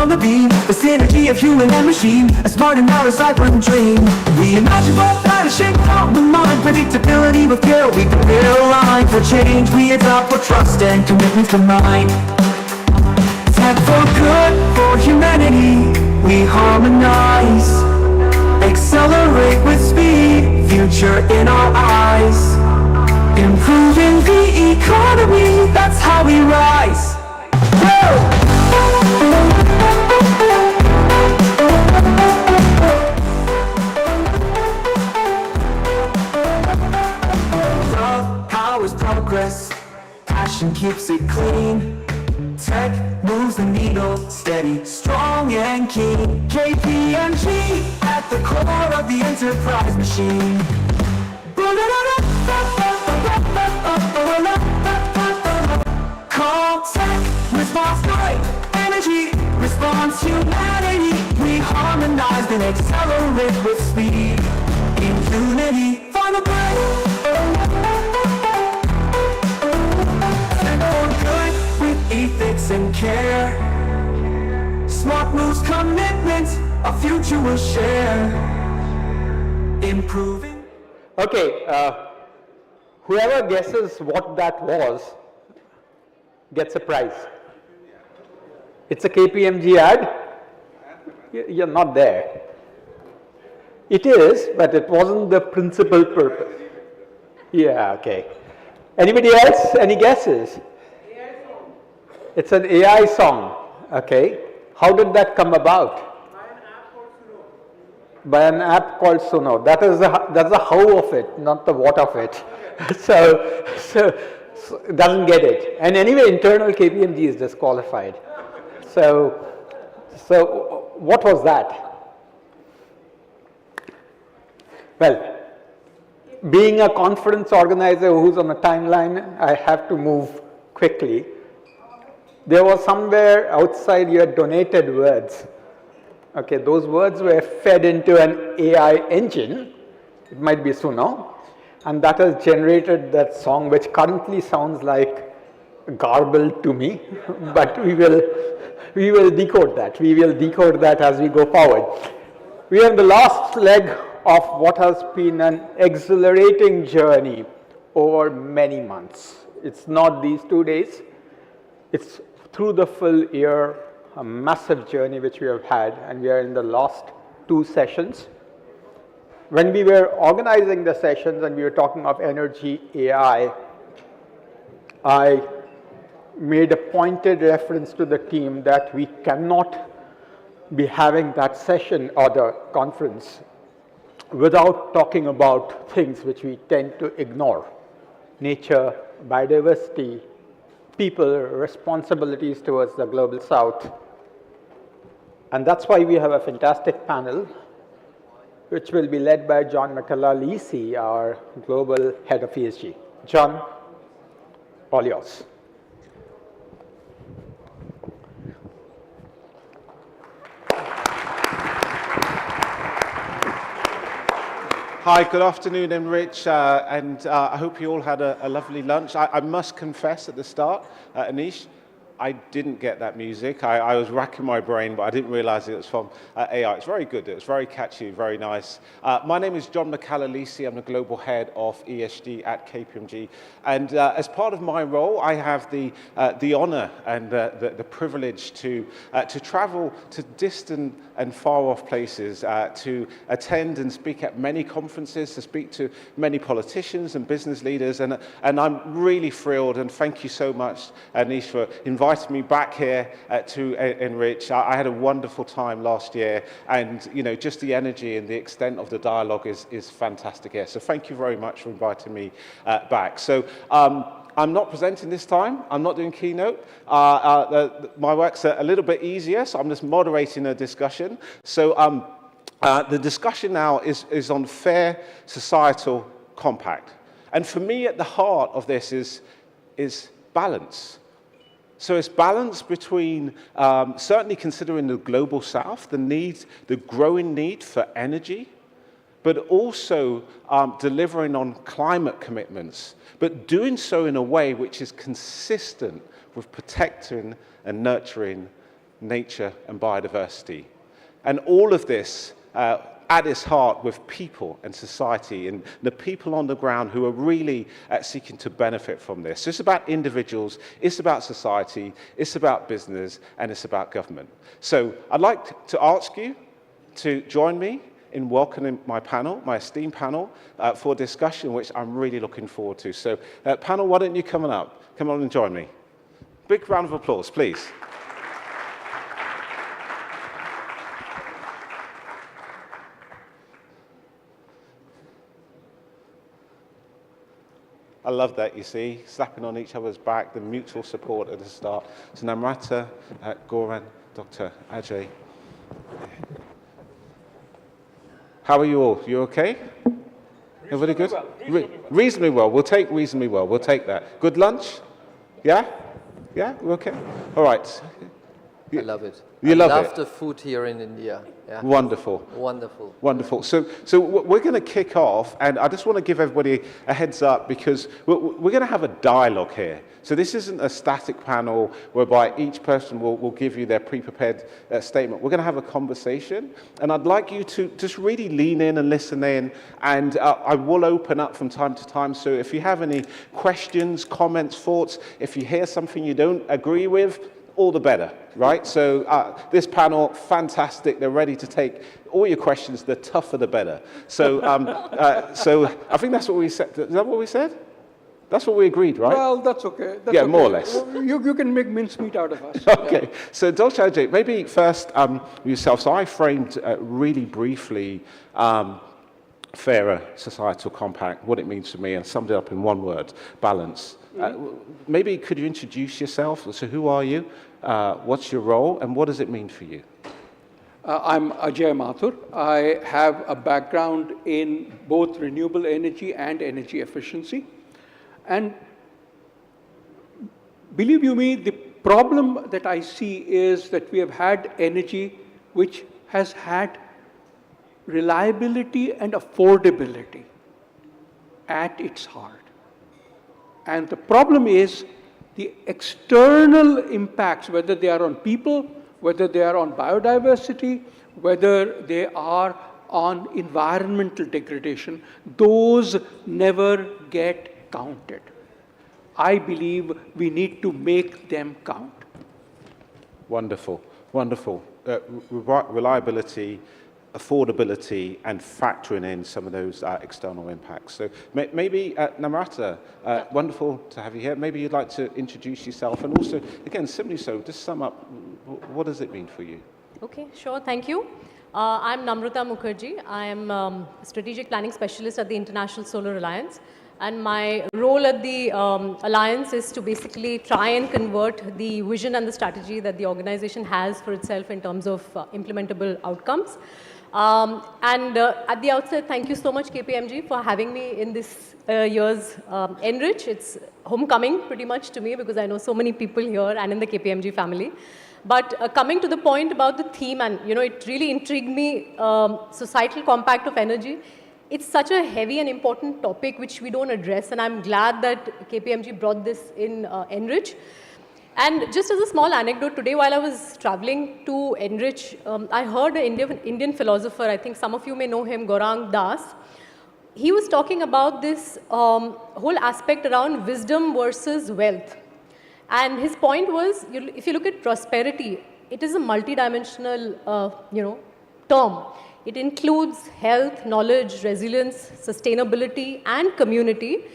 on the beam, the synergy of human and machine, a smart and not a cycling dream. We imagine both that is shaped out the mind, predictability with care. We prepare a line for change, we adopt for trust and commitment combined. Tech for good, for humanity, we harmonize. Accelerate with speed, future in our eyes. Improving the economy, that's how we rise. Love powers progress, passion keeps it clean. Tech moves the needle, steady, strong and keen. KPMG at the core of the enterprise machine. Call tech, response right, energy, response humanity. We harmonize and accelerate with speed. In unity, find the break. Tech for good with ethics and care. Smart moves, commitment, a future we'll share. Improving. Okay, whoever guesses what that was gets a prize. It's a KPMG ad. You're not there. It is, but it wasn't the principal purpose. Yeah, okay. Anybody else? Any guesses? AI song. It's an AI song. Okay. How did that come about? By an app called Suno. That's the how of it, not the what of it. so it doesn't get it. And anyway, internal KPMG is disqualified. So what was that? Well, being a conference organizer who's on a timeline, I have to move quickly. There was somewhere outside you had donated words. Okay, those words were fed into an AI engine. It might be Suno. And that has generated that song, which currently sounds like garbled to me. But we will decode that. We will decode that as we go forward. We are in the last leg of what has been an exhilarating journey over many months. It's not these 2 days. It's through the full year, a massive journey which we have had, and we are in the last 2 sessions. When we were organizing the sessions and we were talking of energy, AI, I made a pointed reference to the team that we cannot be having that session or the conference without talking about things which we tend to ignore. Nature, biodiversity, people, responsibilities towards the global south. And that's why we have a fantastic panel, which will be led by McCalla, Leacy, our global head of ESG. John, all yours. Hi, good afternoon, ENRich, and I hope you all had a lovely lunch. I must confess at the start, Anish, I didn't get that music. I was racking my brain, but I didn't realize it was from AI. It's very good. It's very catchy, very nice. My name is John McCalla Leacy. I'm the global head of ESG at KPMG. And as part of my role, I have the honor and the privilege to travel to distant and far-off places, to attend and speak at many conferences, to speak to many politicians and business leaders. And I'm really thrilled, and thank you so much, Anish, for inviting me back here to ENRich. I had a wonderful time last year, and just the energy and the extent of the dialogue is fantastic here. So thank you very much for inviting me back. So I'm not presenting this time. I'm not doing keynote. My work's a little bit easier, so I'm just moderating a discussion. So the discussion now is on fair societal compact. And for me, at the heart of this is balance. So it's balance between certainly considering the global south, the growing need for energy, but also delivering on climate commitments, but doing so in a way which is consistent with protecting and nurturing nature, and biodiversity. And all of this at its heart with people and society and the people on the ground who are really seeking to benefit from this. So it's about individuals, it's about society, it's about business, and it's about government. So I'd like to ask you to join me in welcoming my panel, my esteemed panel, for a discussion which I'm really looking forward to. So panel, why don't you come on up? Come on and join me. Big round of applause, please. I love that, you see, slapping on each other's back, the mutual support at the start. So Namrata, Goran, Dr. Ajay. How are you all? You okay? Everybody good? Reasonably well. We'll take reasonably well. We'll take that. Good lunch? Yeah? Yeah? We're okay? All right. I love it. You love it? I love the food here in India. Yeah. Wonderful. Wonderful. Wonderful. So we're going to kick off, and I just want to give everybody a heads up because we're going to have a dialogue here. So this isn't a static panel whereby each person will give you their pre-prepared statement. We're going to have a conversation, and I'd like you to just really lean in and listen in, and I will open up from time to time. So if you have any questions, comments, thoughts, if you hear something you don't agree with, all the better, right? So this panel, fantastic. They're ready to take all your questions. The tougher, the better. So, so I think that's what we said. Is that what we said? That's what we agreed, right? Well, that's okay. That's yeah, okay. More or less. You can make mincemeat out of us. Okay. Yeah. So, Dr. Ajay, maybe first yourself. So I framed really briefly fairer societal compact, what it means to me, and summed it up in one word: balance. Maybe could you introduce yourself? So who are you? What's your role? And what does it mean for you? I'm Ajay Mathur. I have a background in both renewable energy and energy efficiency. And believe you me, the problem that I see is that we have had energy which has had reliability and affordability at its heart. And the problem is the external impacts, whether they are on people, whether they are on biodiversity, whether they are on environmental degradation, those never get counted. I believe we need to make them count. Wonderful, wonderful. Reliability, affordability, and factoring in some of those external impacts. So maybe, Namrata, wonderful to have you here. Maybe you'd like to introduce yourself, and also, again, simply so, just sum up, what does it mean for you? Okay, sure, thank you. I'm Namrata Mukherjee. I am a strategic planning specialist at the International Solar Alliance. And my role at the Alliance is to basically try and convert the vision and the strategy that the organization has for itself in terms of implementable outcomes. At the outset, thank you so much, KPMG, for having me in this year's ENRich. It's homecoming pretty much to me because I know so many people here and in the KPMG family. But coming to the point about the theme, and it really intrigued me, societal compact of energy. It's such a heavy and important topic which we don't address, and I'm glad that KPMG brought this in ENRich. And just as a small anecdote, today while I was traveling to ENRich, I heard an Indian philosopher, I think some of you may know him, Goran Das. He was talking about this whole aspect around wisdom versus wealth. And his point was, if you look at prosperity, it is a multidimensional, term. It includes health, knowledge, resilience, sustainability, and community.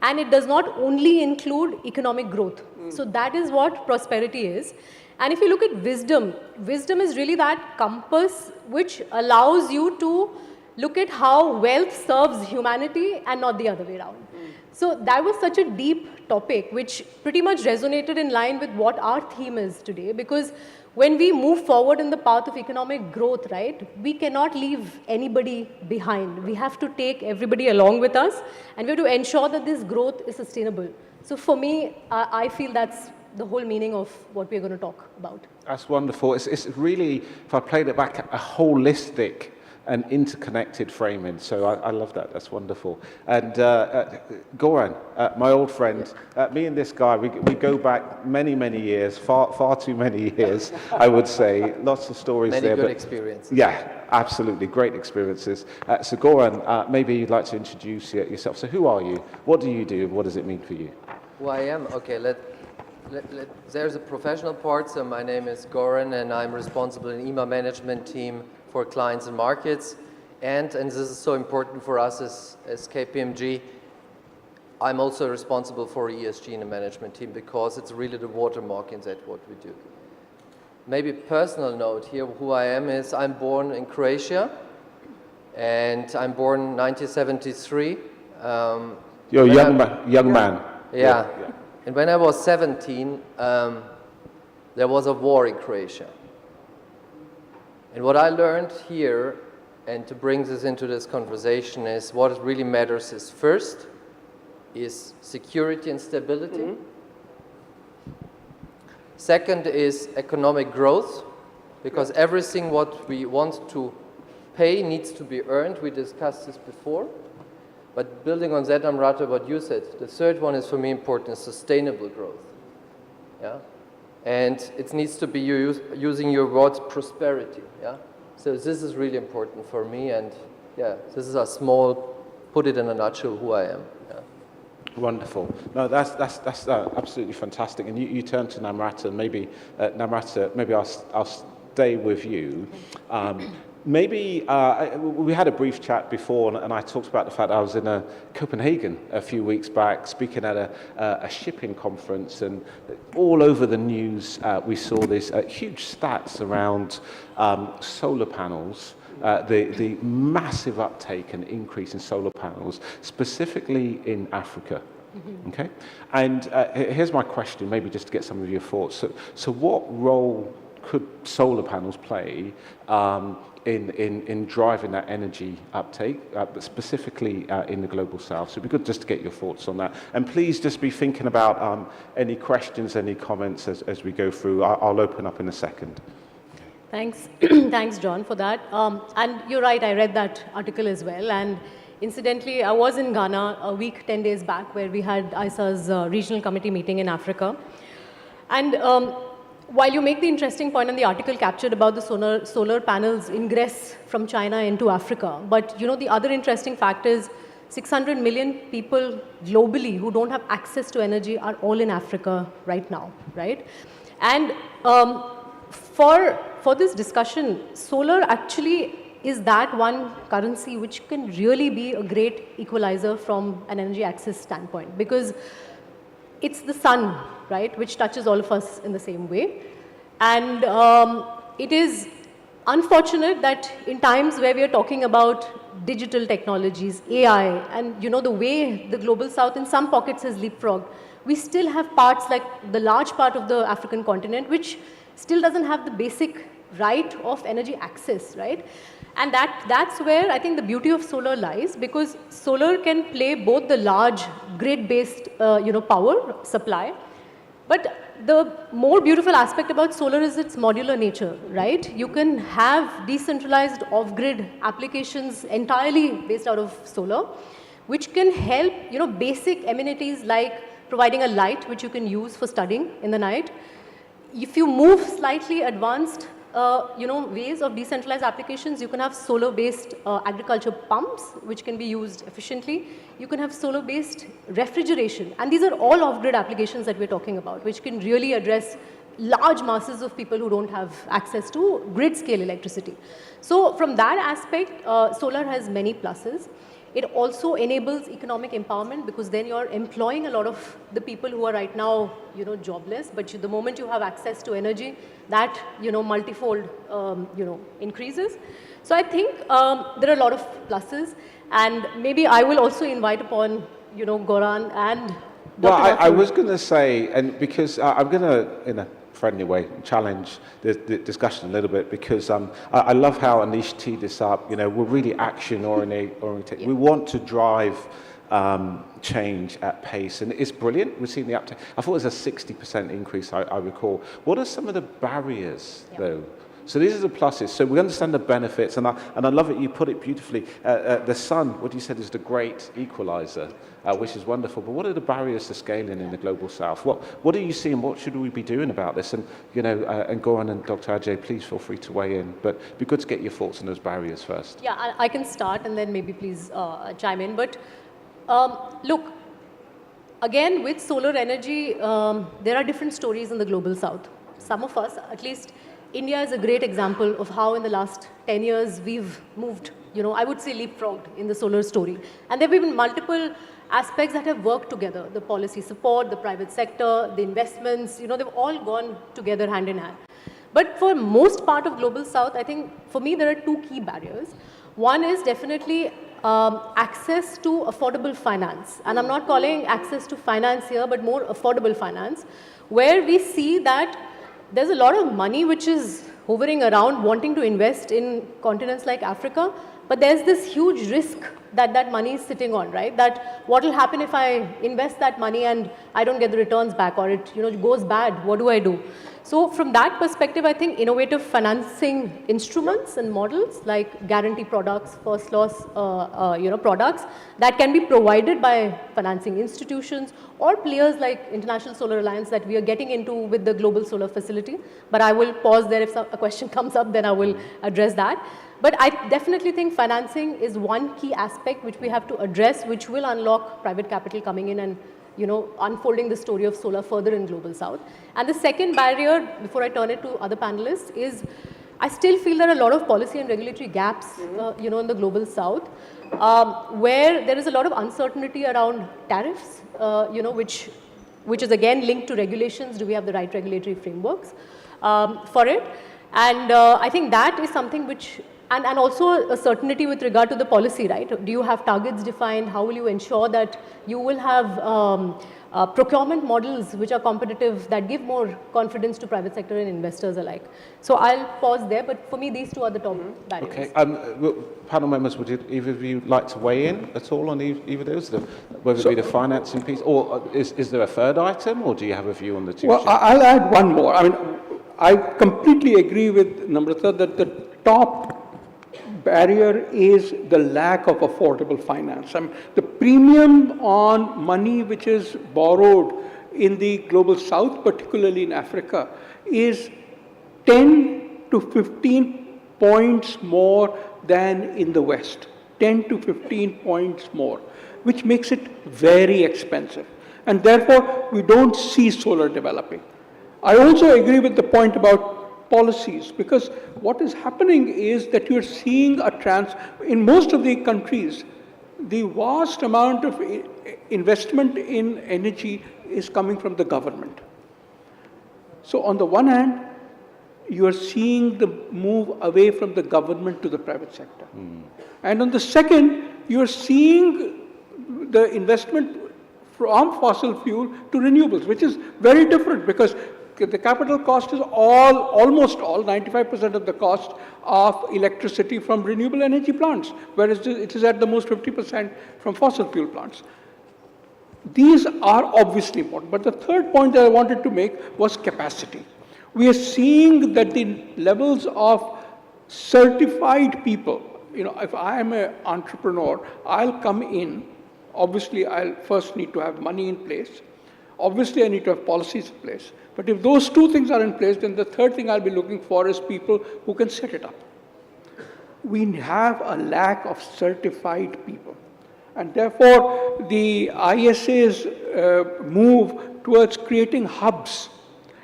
And it does not only include economic growth. So that is what prosperity is. And if you look at wisdom, wisdom is really that compass which allows you to look at how wealth serves humanity and not the other way around. So that was such a deep topic which pretty much resonated in line with what our theme is today, because when we move forward in the path of economic growth, right, we cannot leave anybody behind. We have to take everybody along with us, and we have to ensure that this growth is sustainable. So for me, I feel that's the whole meaning of what we're going to talk about. That's wonderful. It's really, if I played it back, a holistic an interconnected framing. So I love that. That's wonderful. And Goran, my old friend, me and this guy, we go back many, many years, far too many years, I would say. Lots of stories Many there. good experiences. Yeah, absolutely. Great experiences. So Goran, maybe you'd like to introduce yourself. So who are you? What do you do? And what does it mean for you? Who I am? Okay, there's a professional part. So my name is Goran, and I'm responsible in email management team for clients and markets. And this is so important for us as KPMG, I'm also responsible for ESG in the management team because it's really the watermark in that what we do. Maybe personal note here, who I am is I'm born in Croatia, and I'm born in 1973. You're a young man. Yeah. And when I was 17, there was a war in Croatia. And what I learned here, and to bring this into this conversation, is what really matters is first, is security and stability. Second is economic growth, because everything what we want to pay needs to be earned. We discussed this before. But building on that, Namrata, what you said, the third one is for me important, is sustainable growth. Yeah? And it needs to be using your words prosperity. Yeah? So this is really important for me, and yeah, this is a small, put it in a nutshell, who I am. Yeah. Wonderful. No, that's absolutely fantastic. And you turn to Namrata, and maybe Namrata, maybe I'll stay with you. Maybe we had a brief chat before, and I talked about the fact that I was in Copenhagen a few weeks back, speaking at a shipping conference, and all over the news we saw these huge stats around solar panels, the massive uptake and increase in solar panels, specifically in Africa. Okay, and here's my question, maybe just to get some of your thoughts. So what role could solar panels play in driving that energy uptake, but specifically in the global south? So it'd be good just to get your thoughts on that. And please just be thinking about any questions, any comments as we go through. I'll open up in a second. Thanks. Thanks, John, for that. And you're right, I read that article as well. And incidentally, I was in Ghana a week, 10 days back, where we had ISA's regional committee meeting in Africa. And while you make the interesting point, and the article captured about the solar panels ingress from China into Africa, but you know, the other interesting fact is 600 million people globally who don't have access to energy are all in Africa right now, right? And for this discussion, solar actually is that one currency which can really be a great equalizer from an energy access standpoint, because it's the sun, right, which touches all of us in the same way. And it is unfortunate that in times where we are talking about digital technologies, AI, and you know, the way the global south in some pockets has leapfrogged, we still have parts like the large part of the African continent which still doesn't have the basic right of energy access, right? And that's where I think the beauty of solar lies, because solar can play both the large grid-based power supply, but the more beautiful aspect about solar is its modular nature, right? You can have decentralized off-grid applications entirely based out of solar, which can help, you know, basic amenities like providing a light which you can use for studying in the night. If you move slightly advanced ways of decentralized applications, you can have solar-based agriculture pumps, which can be used efficiently. You can have solar-based refrigeration. And these are all off-grid applications that we're talking about, which can really address large masses of people who don't have access to grid-scale electricity. So from that aspect, solar has many pluses. It also enables economic empowerment, because then you're employing a lot of the people who are right now, you know, jobless. But the moment you have access to energy, that, you know, multifold, increases. So I think there are a lot of pluses, and maybe I will also invite upon, you know, Goran and Dr. Well, I Mathur. was going to say, and because I'm going to, in a friendly way, challenge the discussion a little bit, because I love how Anish teed this up. You know, we're really action-oriented. Yeah. We want to drive change at pace, and it's brilliant. We've seen the uptake. I thought it was a 60% increase, I recall. What are some of the barriers, though? So these are the pluses. So we understand the benefits, and I love it. You put it beautifully. The sun, what you said, is the great equalizer, which is wonderful. But what are the barriers to scaling in the global south? What do you see, and what should we be doing about this? And and Goran and Dr. Ajay, please feel free to weigh in. But it'd be good to get your thoughts on those barriers first. Yeah, I can start, and then maybe please chime in. But look, again, with solar energy, there are different stories in the global south. Some of us, at least India is a great example of how in the last 10 years we've moved, I would say leapfrogged in the solar story. And there have been multiple aspects that have worked together. The policy support, the private sector, the investments, they've all gone together hand in hand. But for most part of global south, I think for me there are two key barriers. One is definitely access to affordable finance. And I'm not calling access to finance here, but more affordable finance, where we see that there's a lot of money which is hovering around wanting to invest in continents like Africa, but there's this huge risk that money is sitting on, right? That what will happen if I invest that money and I don't get the returns back, or it goes bad, what do I do? So from that perspective, I think innovative financing instruments and models like guarantee products, first loss products that can be provided by financing institutions or players like International Solar Alliance that we are getting into with the Global Solar Facility. But I will pause there. If a question comes up, then I will address that. But I definitely think financing is one key aspect which we have to address, which will unlock private capital coming in and unfolding the story of solar further in Global South. And the second barrier, before I turn it to other panelists, is I still feel there are a lot of policy and regulatory gaps, in the Global South, where there is a lot of uncertainty around tariffs, which is again linked to regulations. Do we have the right regulatory frameworks for it? And I think that is something which, and also a certainty with regard to the policy, right? Do you have targets defined? How will you ensure that you will have procurement models which are competitive, that give more confidence to private sector and investors alike? So I'll pause there, but for me, these two are the top barriers. Okay, panel members, would either of you like to weigh in at all on either of those, whether it be the financing piece, or is there a third item, or do you have a view on the two? Well, I'll add one more. I mean, I completely agree with Namrata that the top barrier is the lack of affordable finance. I mean, the premium on money which is borrowed in the global south, particularly in Africa, is 10 to 15 points more than in the West. 10 to 15 points more, which makes it very expensive. And therefore, we don't see solar developing. I also agree with the point about policies, because what is happening is that you're seeing in most of the countries, the vast amount of investment in energy is coming from the government. So on the one hand, you are seeing the move away from the government to the private sector. And on the second, you are seeing the investment from fossil fuel to renewables, which is very different, because the capital cost is almost all, 95% of the cost of electricity from renewable energy plants, whereas it is at the most 50% from fossil fuel plants. These are obviously important. But the third point that I wanted to make was capacity. We are seeing that the levels of certified people, if I am an entrepreneur, I'll come in. Obviously, I'll first need to have money in place. Obviously, I need to have policies in place. But if those two things are in place, then the third thing I'll be looking for is people who can set it up. We have a lack of certified people. And therefore, the ISA's move towards creating hubs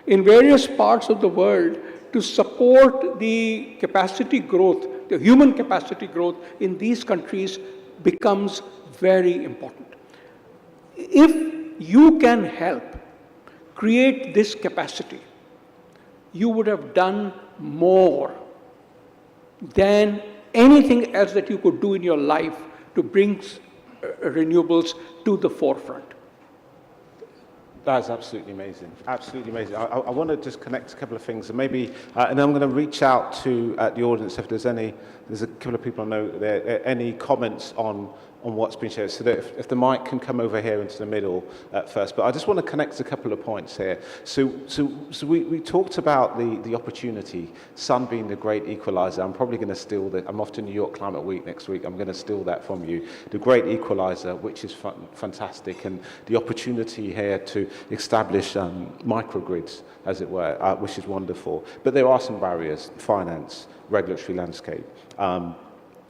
in various parts of the world to support the capacity growth, the human capacity growth in these countries becomes very important. If you can help create this capacity, you would have done more than anything else that you could do in your life to bring renewables to the forefront. That's absolutely amazing. Absolutely amazing. I want to just connect a couple of things, and maybe, and then I'm going to reach out to the audience if there's a couple of people I know there, any comments on what's been shared. So that if the mic can come over here into the middle first. But I just want to connect a couple of points here. So we talked about the opportunity, sun being the great equalizer. I'm probably going to steal that. I'm off to New York Climate Week next week. I'm going to steal that from you. The great equalizer, which is fantastic, and the opportunity here to establish microgrids, as it were, which is wonderful. But there are some barriers: finance, regulatory landscape.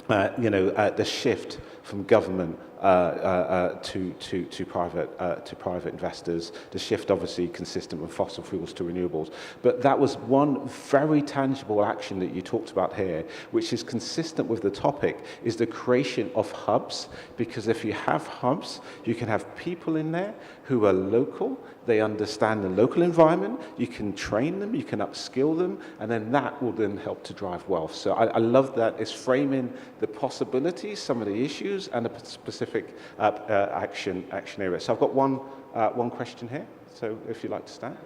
The shift from government to private investors, the shift obviously consistent with fossil fuels to renewables. But that was one very tangible action that you talked about here, which is consistent with the topic, is the creation of hubs. Because if you have hubs, you can have people in there who are local, they understand the local environment, you can train them, you can upskill them, and then that will then help to drive wealth. So I love that it's framing the possibilities, some of the issues, and a specific action area. So I've got one question here, so if you'd like to start,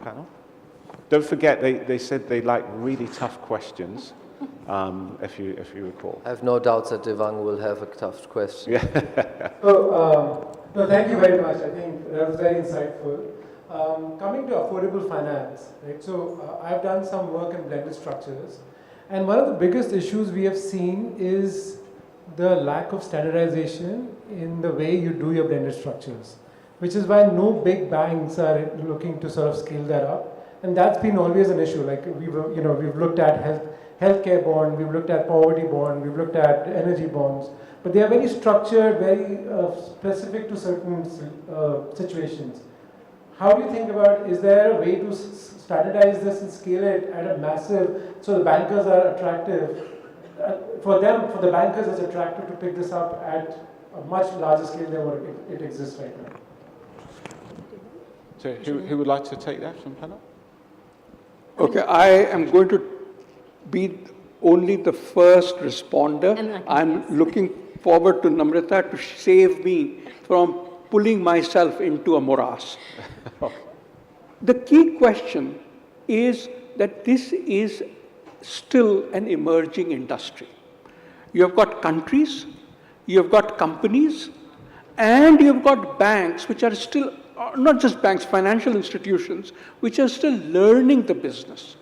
panel. Don't forget, they said they like really tough questions, if you recall. I have no doubts that Devang will have a tough question. Yeah. No, thank you very much. I think that was very insightful. Coming to affordable finance, right? So I've done some work in blended structures, and one of the biggest issues we have seen is the lack of standardization in the way you do your blended structures, which is why no big banks are looking to sort of scale that up, and that's been always an issue. Like we've looked at healthcare bond, we've looked at poverty bond, we've looked at energy bonds. But they are very structured, very specific to certain situations. How do you think about, is there a way to standardize this and scale it at a massive, so the bankers are attractive, for the bankers it's attractive to pick this up at a much larger scale than what it exists right now? So who would like to take that from panel? Okay, I am going to be only the first responder. I'm looking forward to Namrata to save me from pulling myself into a morass. The key question is that this is still an emerging industry. You have got countries, you have got companies, and you have got banks which are still, not just banks, financial institutions, which are still learning the business.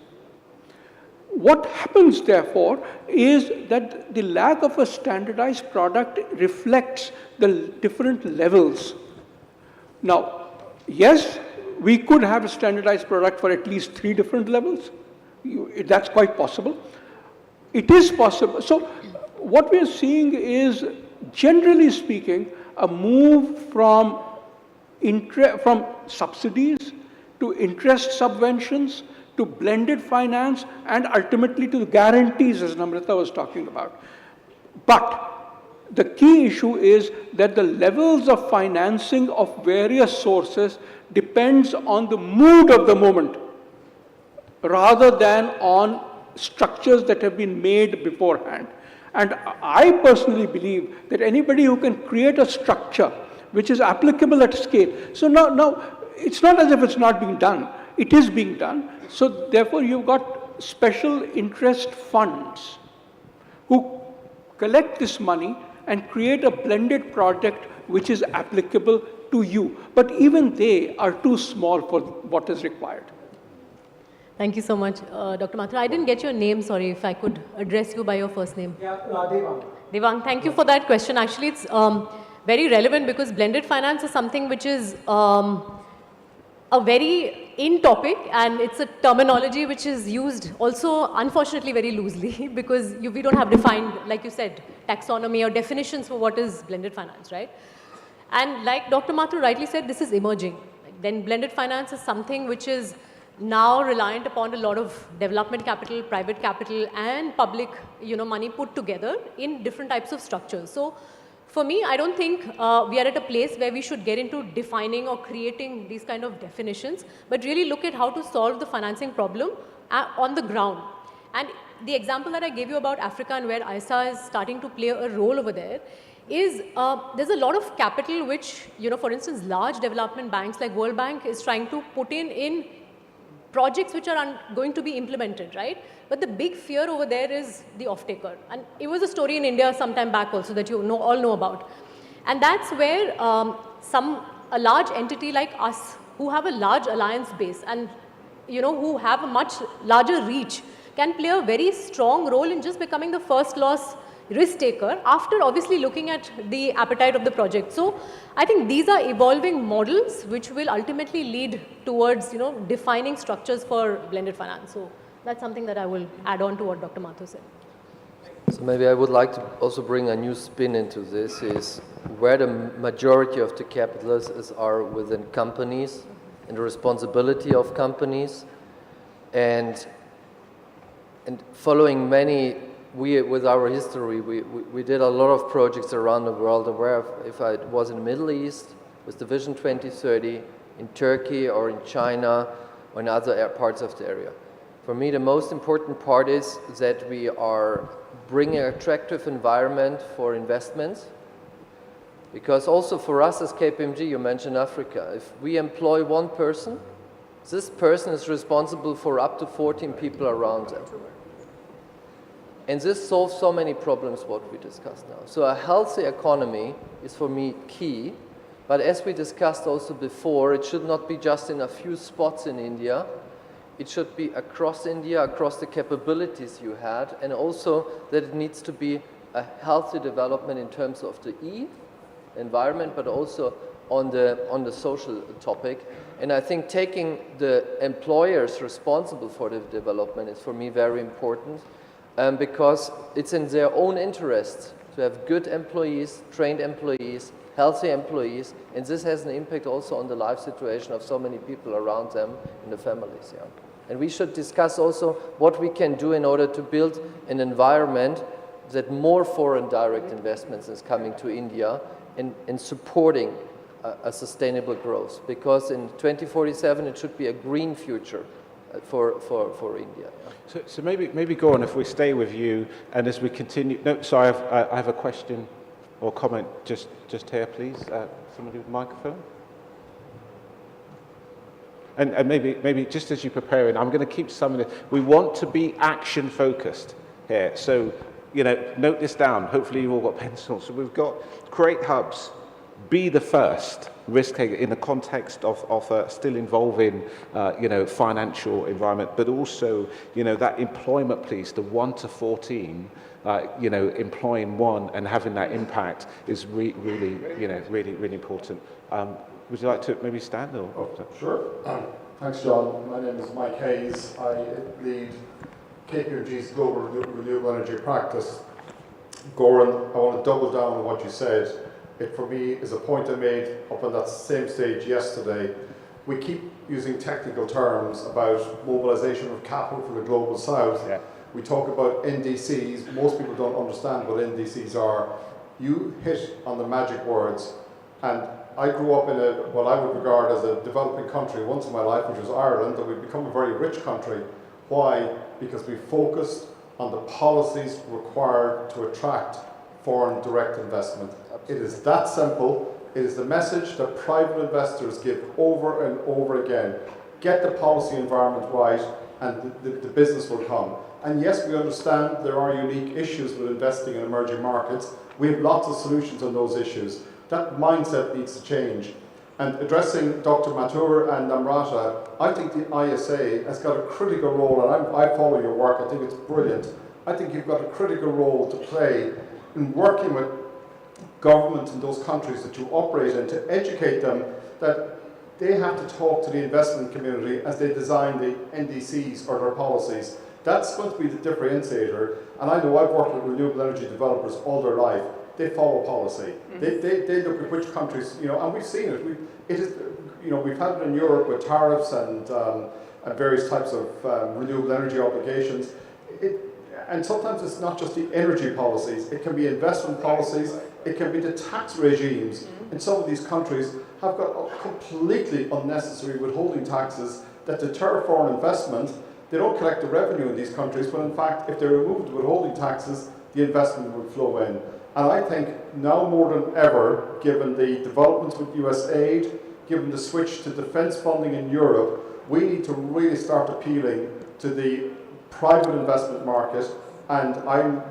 What happens, therefore, is that the lack of a standardized product reflects the different levels. Now, yes, we could have a standardized product for at least 3 different levels. That's quite possible. It is possible. So, what we are seeing is, generally speaking, a move from subsidies to interest subventions to blended finance, and ultimately to guarantees, as Namrata was talking about. But the key issue is that the levels of financing of various sources depends on the mood of the moment, rather than on structures that have been made beforehand. And I personally believe that anybody who can create a structure which is applicable at scale. So now it's not as if it's not being done. It is being done. So therefore, you've got special interest funds who collect this money and create a blended product which is applicable to you. But even they are too small for what is required. Thank you so much, Dr. Mathur. I didn't get your name, sorry, if I could address you by your first name. Yeah, Devang. Devang, thank you for that question. Actually, it's very relevant because blended finance is something which is a very in topic, and it's a terminology which is used also unfortunately very loosely because we don't have defined, like you said, taxonomy or definitions for what is blended finance, right? And like Dr. Mathur rightly said, this is emerging. Then blended finance is something which is now reliant upon a lot of development capital, private capital, and public, money put together in different types of structures. So for me, I don't think we are at a place where we should get into defining or creating these kind of definitions, but really look at how to solve the financing problem on the ground. And the example that I gave you about Africa and where ISA is starting to play a role over there is there's a lot of capital which, for instance, large development banks like World Bank is trying to put in projects which are going to be implemented, right? But the big fear over there is the off-taker. And it was a story in India some time back also that you all know about. And that's where a large entity like us, who have a large alliance base and who have a much larger reach, can play a very strong role in just becoming the first loss risk taker after obviously looking at the appetite of the project. So I think these are evolving models which will ultimately lead towards defining structures for blended finance. So that's something that I will add on to what Dr. Mathur said. So maybe I would like to also bring a new spin into this, is where the majority of the capitalists are within companies and the responsibility of companies, and following many, with our history, we did a lot of projects around the world, where if I was in the Middle East with the Vision 2030, in Turkey or in China or in other parts of the area. For me, the most important part is that we are bringing an attractive environment for investments, because also for us as KPMG, you mentioned Africa, if we employ one person, this person is responsible for up to 14 people around them. And this solves so many problems what we discussed now. So a healthy economy is for me key, but as we discussed also before, it should not be just in a few spots in India. It should be across India, across the capabilities you had, and also that it needs to be a healthy development in terms of the environment, but also on the social topic. And I think taking the employers responsible for the development is for me very important, because it's in their own interest to have good employees, trained employees, healthy employees, and this has an impact also on the life situation of so many people around them in the families. Yeah. And we should discuss also what we can do in order to build an environment that more foreign direct investments is coming to India and supporting a sustainable growth, because in 2047 it should be a green future for India. So maybe Goran, if we stay with you, and as we continue, no, sorry, I have a question or comment just here, please. Somebody with a microphone. And maybe just as you prepare it, I'm going to keep some of it. We want to be action focused here. So, note this down. Hopefully you've all got pencils. So we've got create hubs, be the first risk taker in the context of still involving, financial environment, but also, that employment piece, the 1 to 14, employing one and having that impact is really important. Would you like to maybe stand? Sure. Thanks, John. My name is Mike Hayes. I lead KPMG's Global Renewable Energy Practice. Goran, I want to double down on what you said. It, for me, is a point I made up on that same stage yesterday. We keep using technical terms about mobilization of capital for the Global South. Yeah. We talk about NDCs. Most people don't understand what NDCs are. You hit on the magic words. And I grew up in what I would regard as a developing country once in my life, which was Ireland, and we've become a very rich country. Why? Because we focused on the policies required to attract foreign direct investment. It is that simple. It is the message that private investors give over and over again. Get the policy environment right and the business will come. And yes, we understand there are unique issues with investing in emerging markets. We have lots of solutions on those issues. That mindset needs to change. And addressing Dr. Mathur and Namrata, I think the ISA has got a critical role, and I follow your work, I think it's brilliant. I think you've got a critical role to play in working with governments in those countries that you operate in to educate them that they have to talk to the investment community as they design the NDCs or their policies. That's going to be the differentiator. And I know I've worked with renewable energy developers all their life. They follow policy. They look at which countries, and we've seen it. We've had it in Europe with tariffs and various types of renewable energy obligations. And sometimes it's not just the energy policies. It can be investment policies. It can be the tax regimes. In some of these countries have got completely unnecessary withholding taxes that deter foreign investment. They don't collect the revenue in these countries, but in fact, if they remove the withholding taxes, the investment would flow in. And I think now more than ever, given the developments with US aid, given the switch to defence funding in Europe, We need to really start appealing to the private investment market, and I'm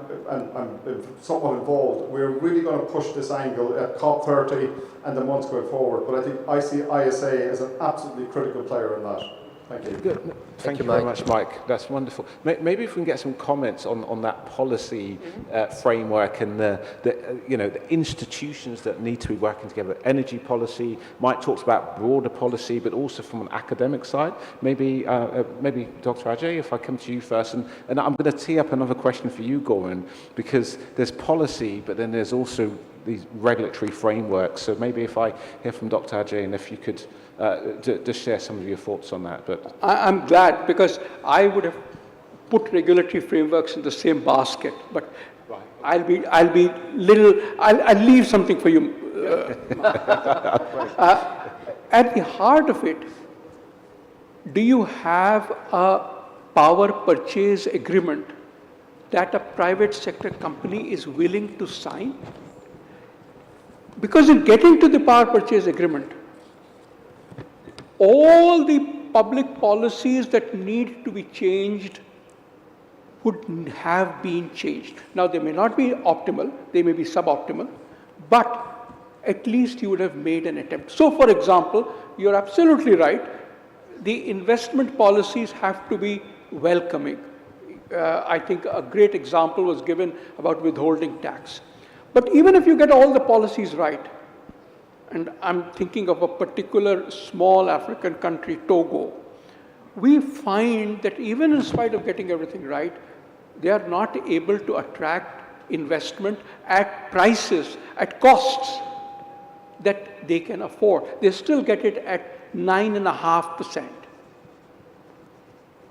somewhat involved. We're really going to push this angle at COP30 and the months going forward, but I think I see ISA as an absolutely critical player in that. Thank you. Good. Thank you very much, Mike. That's wonderful. Maybe if we can get some comments on that policy framework and the institutions that need to be working together. Energy policy. Mike talks about broader policy, but also from an academic side. Maybe Dr. Ajay, if I come to you first, and I'm going to tee up another question for you, Goran, because there's policy, but then there's also these regulatory frameworks. So maybe if I hear from Dr. Ajay, and if you could just share some of your thoughts on that. But I'm glad, because I would have put regulatory frameworks in the same basket, but I'll leave something for you. At the heart of it, do you have a power purchase agreement that a private sector company is willing to sign? Because in getting to the power purchase agreement, all the public policies that need to be changed would have been changed. Now, they may not be optimal, they may be suboptimal, but at least you would have made an attempt. So, for example, you're absolutely right, the investment policies have to be welcoming. I think a great example was given about withholding tax. But even if you get all the policies right, and I'm thinking of a particular small African country, Togo, we find that even in spite of getting everything right, they are not able to attract investment at prices, at costs that they can afford. They still get it at 9.5%.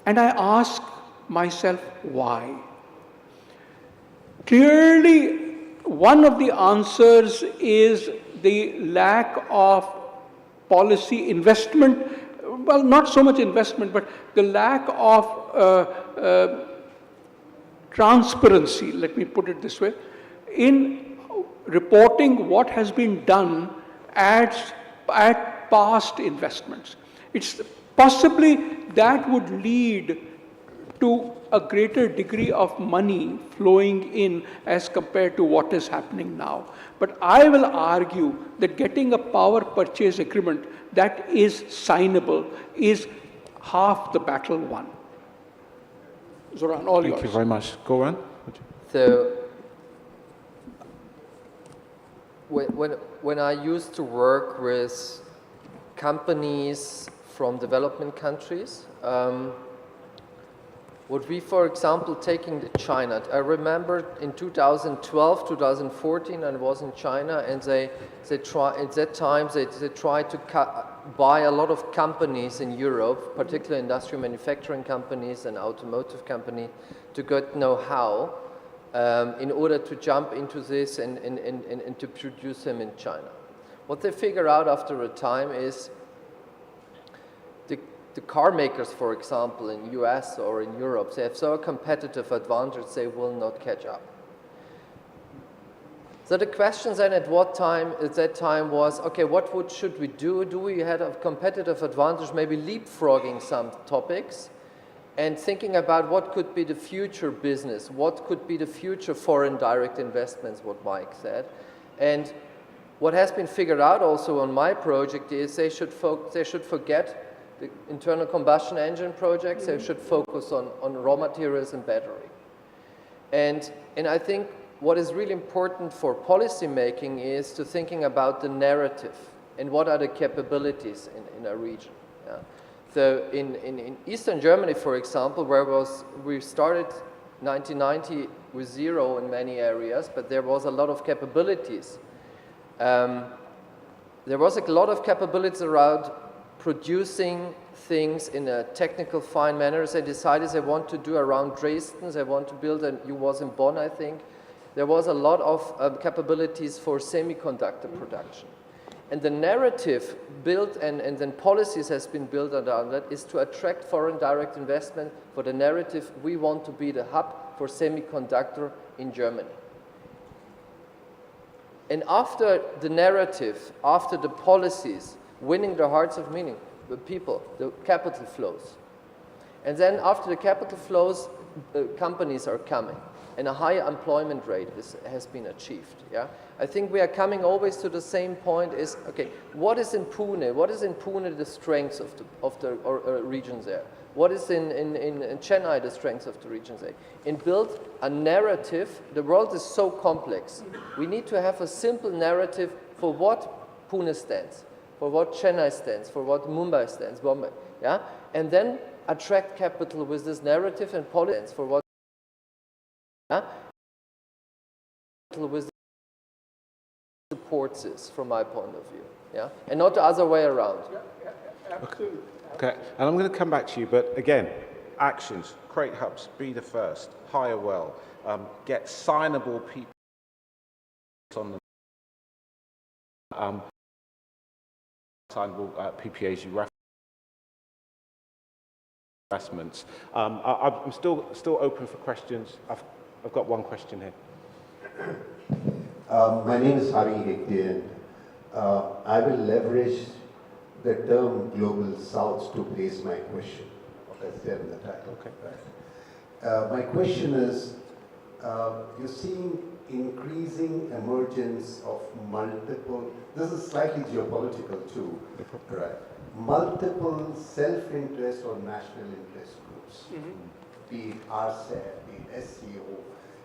And I ask myself, why? Clearly, one of the answers is the lack of policy investment, well, not so much investment, but the lack of transparency, let me put it this way, in reporting what has been done at past investments. It's possibly that would lead to a greater degree of money flowing in as compared to what is happening now. But I will argue that getting a power purchase agreement that is signable is half the battle won. Zoran, all yours. Thank you very much. Goran? So, when I used to work with companies from development countries, what we, for example, taking China, I remember in 2012, 2014, I was in China, and they tried to buy a lot of companies in Europe, particularly industrial manufacturing companies and automotive companies, to get know-how in order to jump into this and to produce them in China. What they figure out after a time is the car makers, for example, in US or in Europe, they have so a competitive advantage they will not catch up. So the question then at that time was, okay, what should we do? Do we have a competitive advantage, maybe leapfrogging some topics and thinking about what could be the future business, what could be the future foreign direct investments, what Mike said. And what has been figured out also on my project is they should forget the internal combustion engine projects, they should focus on raw materials and battery. And I think what is really important for policy making is to thinking about the narrative and what are the capabilities in a region. Yeah. So in Eastern Germany, for example, we started 1990 with zero in many areas, but there was a lot of capabilities. There was a lot of capabilities around producing things in a technical fine manner. They decided they want to do around Dresden, they want to build, and you was in Bonn, I think. There was a lot of capabilities for semiconductor production. And the narrative built and then policies has been built around that is to attract foreign direct investment for the narrative, we want to be the hub for semiconductor in Germany. And after the narrative, after the policies, winning the hearts of meaning, the people, the capital flows. And then after the capital flows, companies are coming, and a higher employment rate has been achieved. Yeah, I think we are coming always to the same point: is okay. What is in Pune? What is in Pune the strengths of the regions there? What is in Chennai the strengths of the regions there? And build a narrative. The world is so complex. We need to have a simple narrative for what Pune stands, for what Chennai stands, for what Mumbai stands, Bombay. Yeah, and then attract capital with this narrative and policies for what. Yeah, with supports this from my point of view. Yeah, and not the other way around. Okay, and I'm going to come back to you, but again, actions, create hubs, be the first, hire well, get signable people on the signable PPAs you reference. Investments. I'm still open for questions. I've got one question here. My name is Hari Hegde, and I will leverage the term Global South to place my question, as there in the title. Okay. Right? My question is, you're seeing increasing emergence of multiple, this is slightly geopolitical too, right? Multiple self-interest or national interest groups, be it RCEP, be it SCO,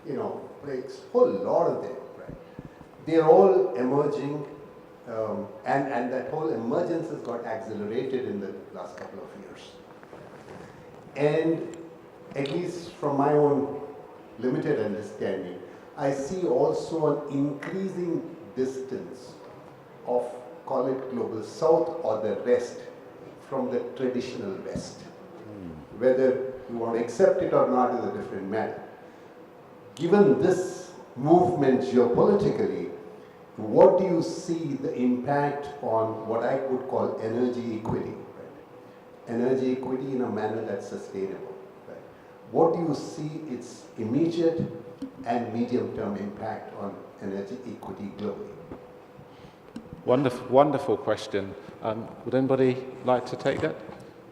you know, breaks, whole lot of them, right? They're all emerging, and that whole emergence has got accelerated in the last couple of years. And at least from my own limited understanding, I see also an increasing distance of, call it Global South or the rest, from the traditional West. Whether you want to accept it or not is a different matter. Given this movement geopolitically, what do you see the impact on what I would call energy equity? Right? Energy equity in a manner that's sustainable. Right? What do you see its immediate and medium-term impact on energy equity globally? Wonderful question. Would anybody like to take that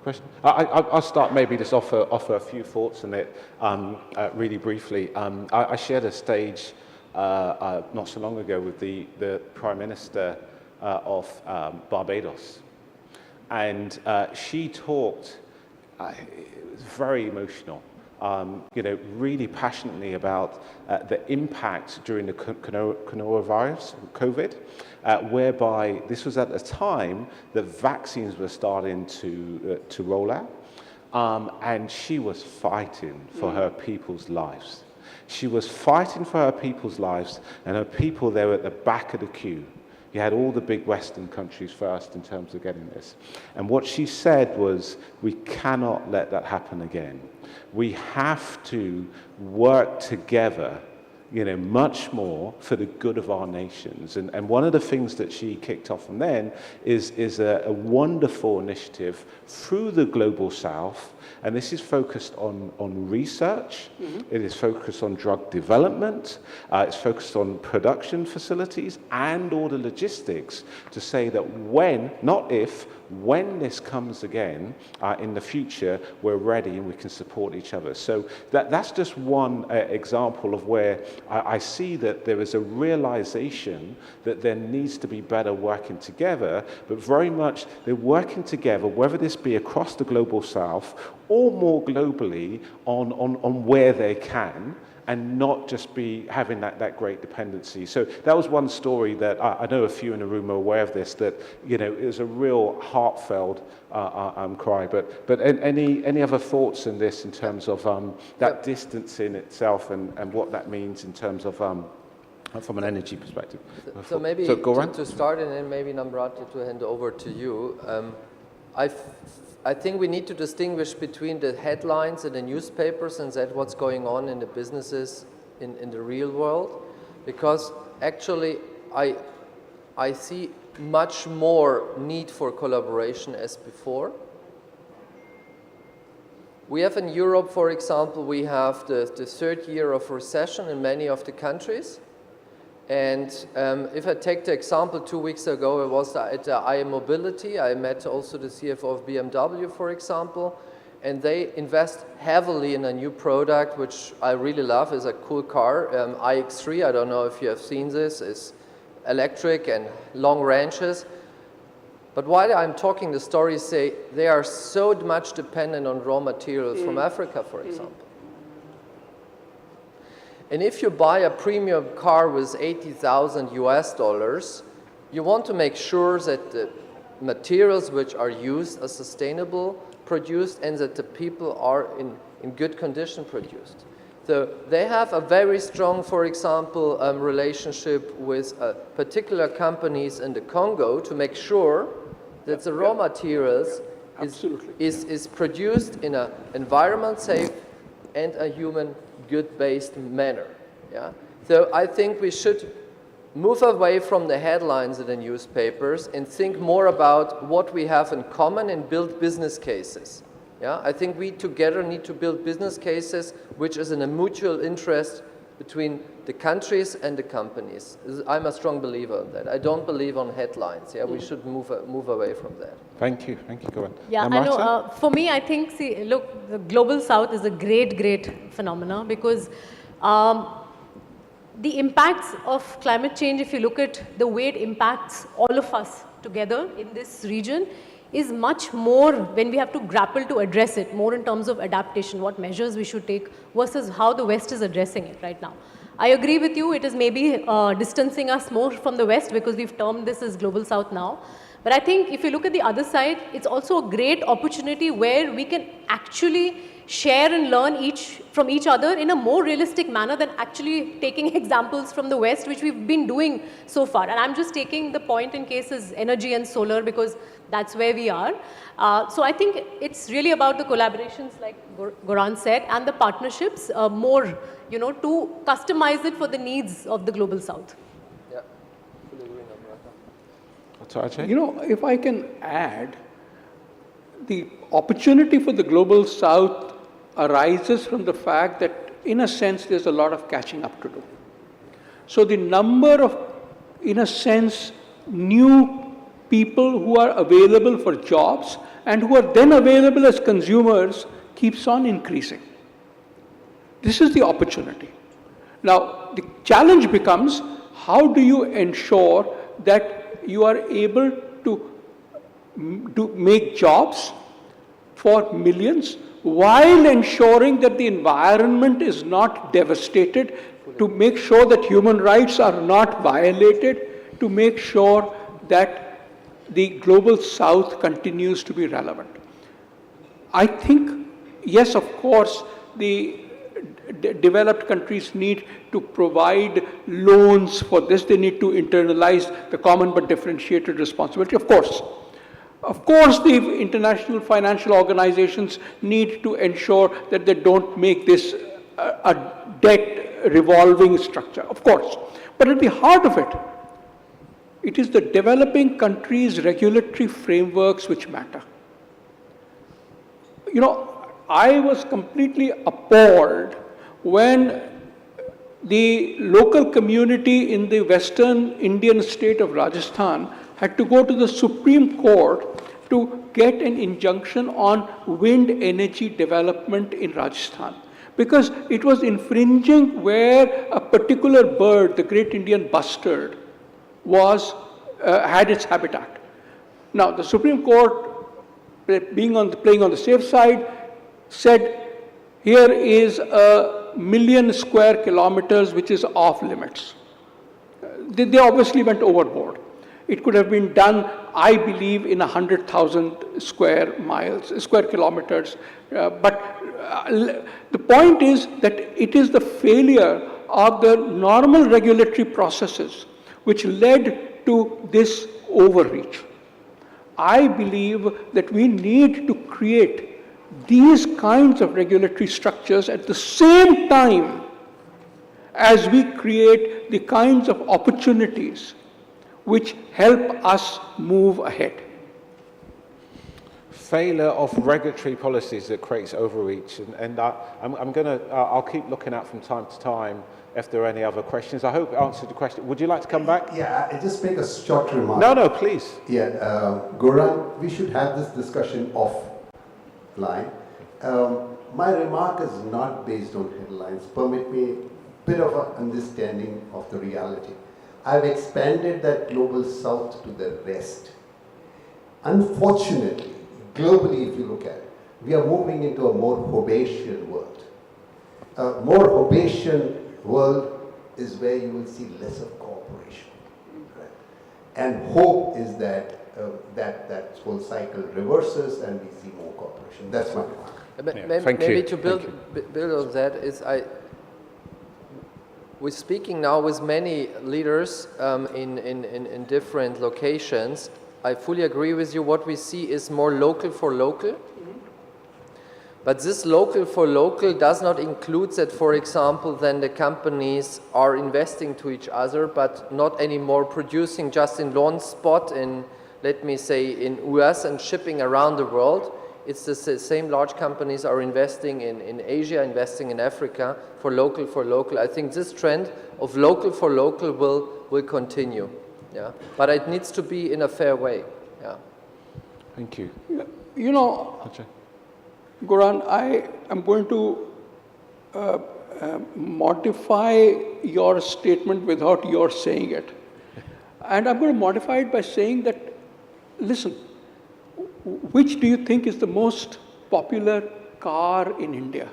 question? I'll start, maybe just offer a few thoughts on it really briefly. I shared a stage not so long ago with the Prime Minister of Barbados, and she talked, it was very emotional, you know, really passionately about the impact during the coronavirus, COVID, whereby this was at the time that vaccines were starting to roll out, and she was fighting for her people's lives. She was fighting for her people's lives, and her people, they were at the back of the queue. You had all the big Western countries first in terms of getting this. And what she said was, we cannot let that happen again. We have to work together, you know, much more for the good of our nations. And one of the things that she kicked off from then is a wonderful initiative through the Global South. And this is focused on research, it is focused on drug development, it's focused on production facilities and all the logistics to say that when, not if, when this comes again in the future, we're ready and we can support each other. So that's just one example of where I see that there is a realization that there needs to be better working together, but very much they're working together, whether this be across the Global South or more globally on where they can, and not just be having that great dependency. So that was one story that I know a few in the room are aware of this, that, you know, it was a real heartfelt cry. But any other thoughts in this in terms of that distance in itself and what that means in terms of from an energy perspective? So maybe Goran? to start, and then maybe Namrata to hand over to you. I think we need to distinguish between the headlines in the newspapers and that what's going on in the businesses in the real world, because actually I see much more need for collaboration as before. We have in Europe, for example, we have the third year of recession in many of the countries, And if I take the example 2 weeks ago, it was at I Mobility. I met also the CFO of BMW, for example, and they invest heavily in a new product, which I really love, is a cool car, iX3. I don't know if you have seen this. It's electric and long ranges. But while I'm talking, the stories say they are so much dependent on raw materials from Africa, for example. And if you buy a premium car with $80,000 US, you want to make sure that the materials which are used are sustainable, produced, and that the people are in good condition produced. So they have a very strong, for example, relationship with particular companies in the Congo to make sure that the raw materials is produced in an environment safe and a human good-based manner. Yeah? So I think we should move away from the headlines in the newspapers and think more about what we have in common and build business cases. Yeah? I think we together need to build business cases which is in a mutual interest between the countries and the companies. I'm a strong believer in that. I don't believe on headlines. Yeah, we should move away from that. Thank you, Goran. Yeah, I know. For me, I think, see, look, the Global South is a great phenomena because the impacts of climate change, if you look at the way it impacts all of us together in this region, is much more when we have to grapple to address it, more in terms of adaptation, what measures we should take versus how the West is addressing it right now. I agree with you, it is maybe distancing us more from the West because we've termed this as Global South now. But I think if you look at the other side, it's also a great opportunity where we can actually share and learn from each other in a more realistic manner than actually taking examples from the West, which we've been doing so far. And I'm just taking the point in cases energy and solar because that's where we are. So I think it's really about the collaborations, like Goran said, and the partnerships more, to customize it for the needs of the Global South. Yeah, fully agree, Namrata. Ajay? If I can add, the opportunity for the Global South arises from the fact that, in a sense, there's a lot of catching up to do. So the number of, in a sense, new people who are available for jobs and who are then available as consumers keeps on increasing. This is the opportunity. Now, the challenge becomes, how do you ensure that you are able to make jobs for millions while ensuring that the environment is not devastated, to make sure that human rights are not violated, to make sure that the Global South continues to be relevant. I think, yes, of course, the developed countries need to provide loans for this. They need to internalize the common but differentiated responsibility, of course. Of course, the international financial organizations need to ensure that they don't make this a debt revolving structure, of course. But at the heart of it, it is the developing countries' regulatory frameworks which matter. I was completely appalled when the local community in the western Indian state of Rajasthan had to go to the Supreme Court to get an injunction on wind energy development in Rajasthan, because it was infringing where a particular bird, the great Indian bustard, had its habitat. Now, the Supreme Court, playing on the safe side, said, here is 1 million square kilometers which is off limits. They obviously went overboard. It could have been done, I believe, in 100,000 square kilometers. But the point is that it is the failure of the normal regulatory processes which led to this overreach. I believe that we need to create these kinds of regulatory structures at the same time as we create the kinds of opportunities which help us move ahead. failure of regulatory policies that creates overreach. And I'll keep looking out from time to time if there are any other questions. I hope I answered the question. Would you like to come back? Yeah, I just make a short remark. No, please. Yeah, Goran, we should have this discussion offline. My remark is not based on headlines. Permit me a bit of an understanding of the reality. I've expanded that global south to the rest. Unfortunately, globally, if you look at it, we are moving into a more Hobbesian world. A more Hobbesian world is where you will see less of cooperation. Right? And hope is that that whole cycle reverses and we see more cooperation. That's my remark. Maybe to build on that is we're speaking now with many leaders in different locations. I fully agree with you. What we see is more local for local. But this local for local does not include that, for example, then the companies are investing to each other, but not anymore producing just in one spot in, let me say, in US and shipping around the world. It's the same large companies are investing in Asia, investing in Africa for local for local. I think this trend of local for local will continue. Yeah, but it needs to be in a fair way. Yeah. Thank you. You know, Ajay. Goran, I am going to modify your statement without your saying it. And I'm going to modify it by saying that, listen, which do you think is the most popular car in India?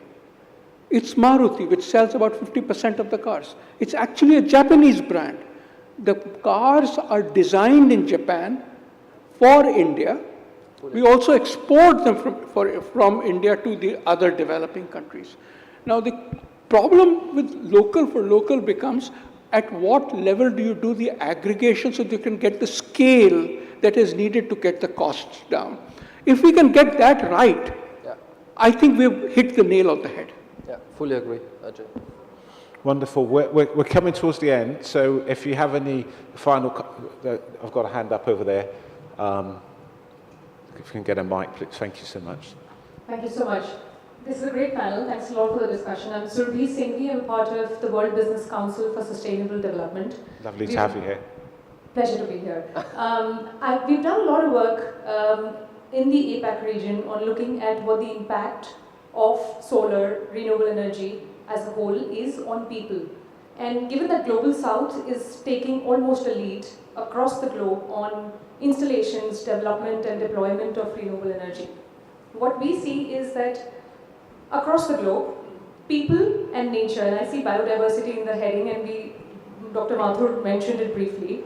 It's Maruti, which sells about 50% of the cars. It's actually a Japanese brand. The cars are designed in Japan for India. We also export them from India to the other developing countries. Now, the problem with local for local becomes at what level do you do the aggregation so that you can get the scale that is needed to get the costs down. If we can get that right, I think we've hit the nail on the head. Yeah, fully agree, Ajay. Wonderful. We're coming towards the end, so if you have any final... I've got a hand up over there. If you can get a mic, please. Thank you so much. Thank you so much. This is a great panel. Thanks a lot for the discussion. I'm Surabhi Singhi. I'm part of the World Business Council for Sustainable Development. Lovely to have you here. Pleasure to be here. We've done a lot of work in the APAC region on looking at what the impact of solar, renewable energy as a whole is on people. And given that Global South is taking almost a lead across the globe on installations, development and deployment of renewable energy, what we see is that across the globe, people and nature, and I see biodiversity in the heading, and Dr. Mathur mentioned it briefly,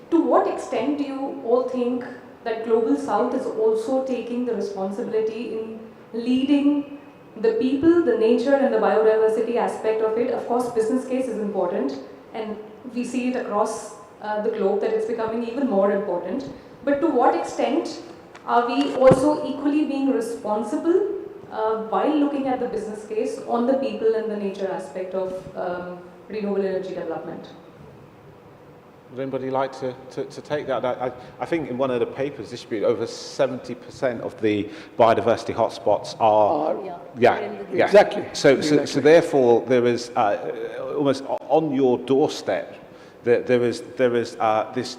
to what extent do you all think that Global South is also taking the responsibility in leading the people, the nature and the biodiversity aspect of it? Of course, business case is important, and we see it across the globe that it's becoming even more important. But to what extent are we also equally being responsible while looking at the business case on the people and the nature aspect of renewable energy development? Would anybody like to take that? I think in one of the papers distributed, over 70% of the biodiversity hotspots are... Exactly. So therefore, there is almost on your doorstep, there is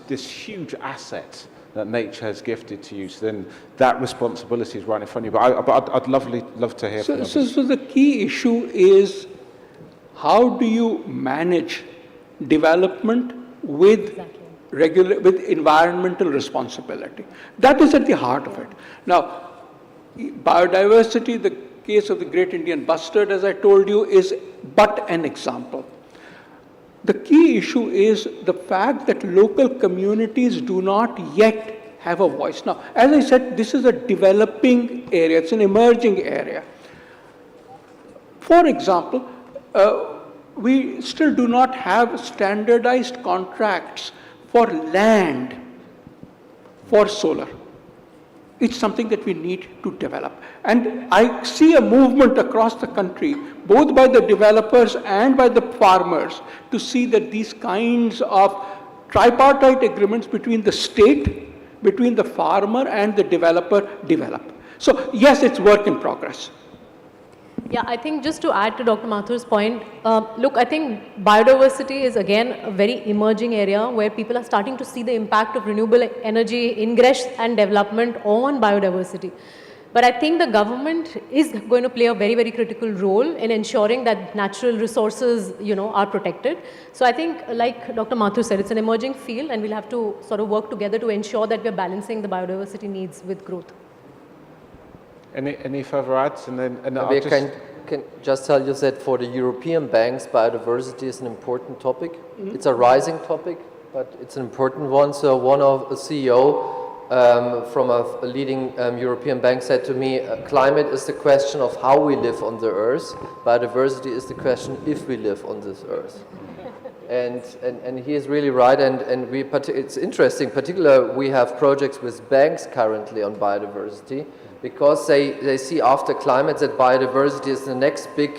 this huge asset that nature has gifted to you. So then that responsibility is right in front of you. But I'd love to hear from you. So the key issue is how do you manage development with with environmental responsibility? That is at the heart of it. Now, biodiversity, the case of the Great Indian Bustard, as I told you, is but an example. The key issue is the fact that local communities do not yet have a voice. Now, as I said, this is a developing area, it's an emerging area. For example, we still do not have standardized contracts for land for solar. It's something that we need to develop. And I see a movement across the country, both by the developers and by the farmers, to see that these kinds of tripartite agreements between the state, between the farmer and the developer develop. So yes, it's work in progress. Yeah, I think just to add to Dr. Mathur's point, look, I think biodiversity is again a very emerging area where people are starting to see the impact of renewable energy ingress and development on biodiversity. But I think the government is going to play a very, very critical role in ensuring that natural resources, are protected. So I think, like Dr. Mathur said, it's an emerging field and we'll have to sort of work together to ensure that we're balancing the biodiversity needs with growth. Any further adds? And then Maybe I can just tell you that for the European banks, biodiversity is an important topic. It's a rising topic, but it's an important one. So one of a CEO from a leading European bank said to me, climate is the question of how we live on the earth. Biodiversity is the question if we live on this earth. And he is really right. And it's interesting, particularly we have projects with banks currently on biodiversity, because they see after climate that biodiversity is the next big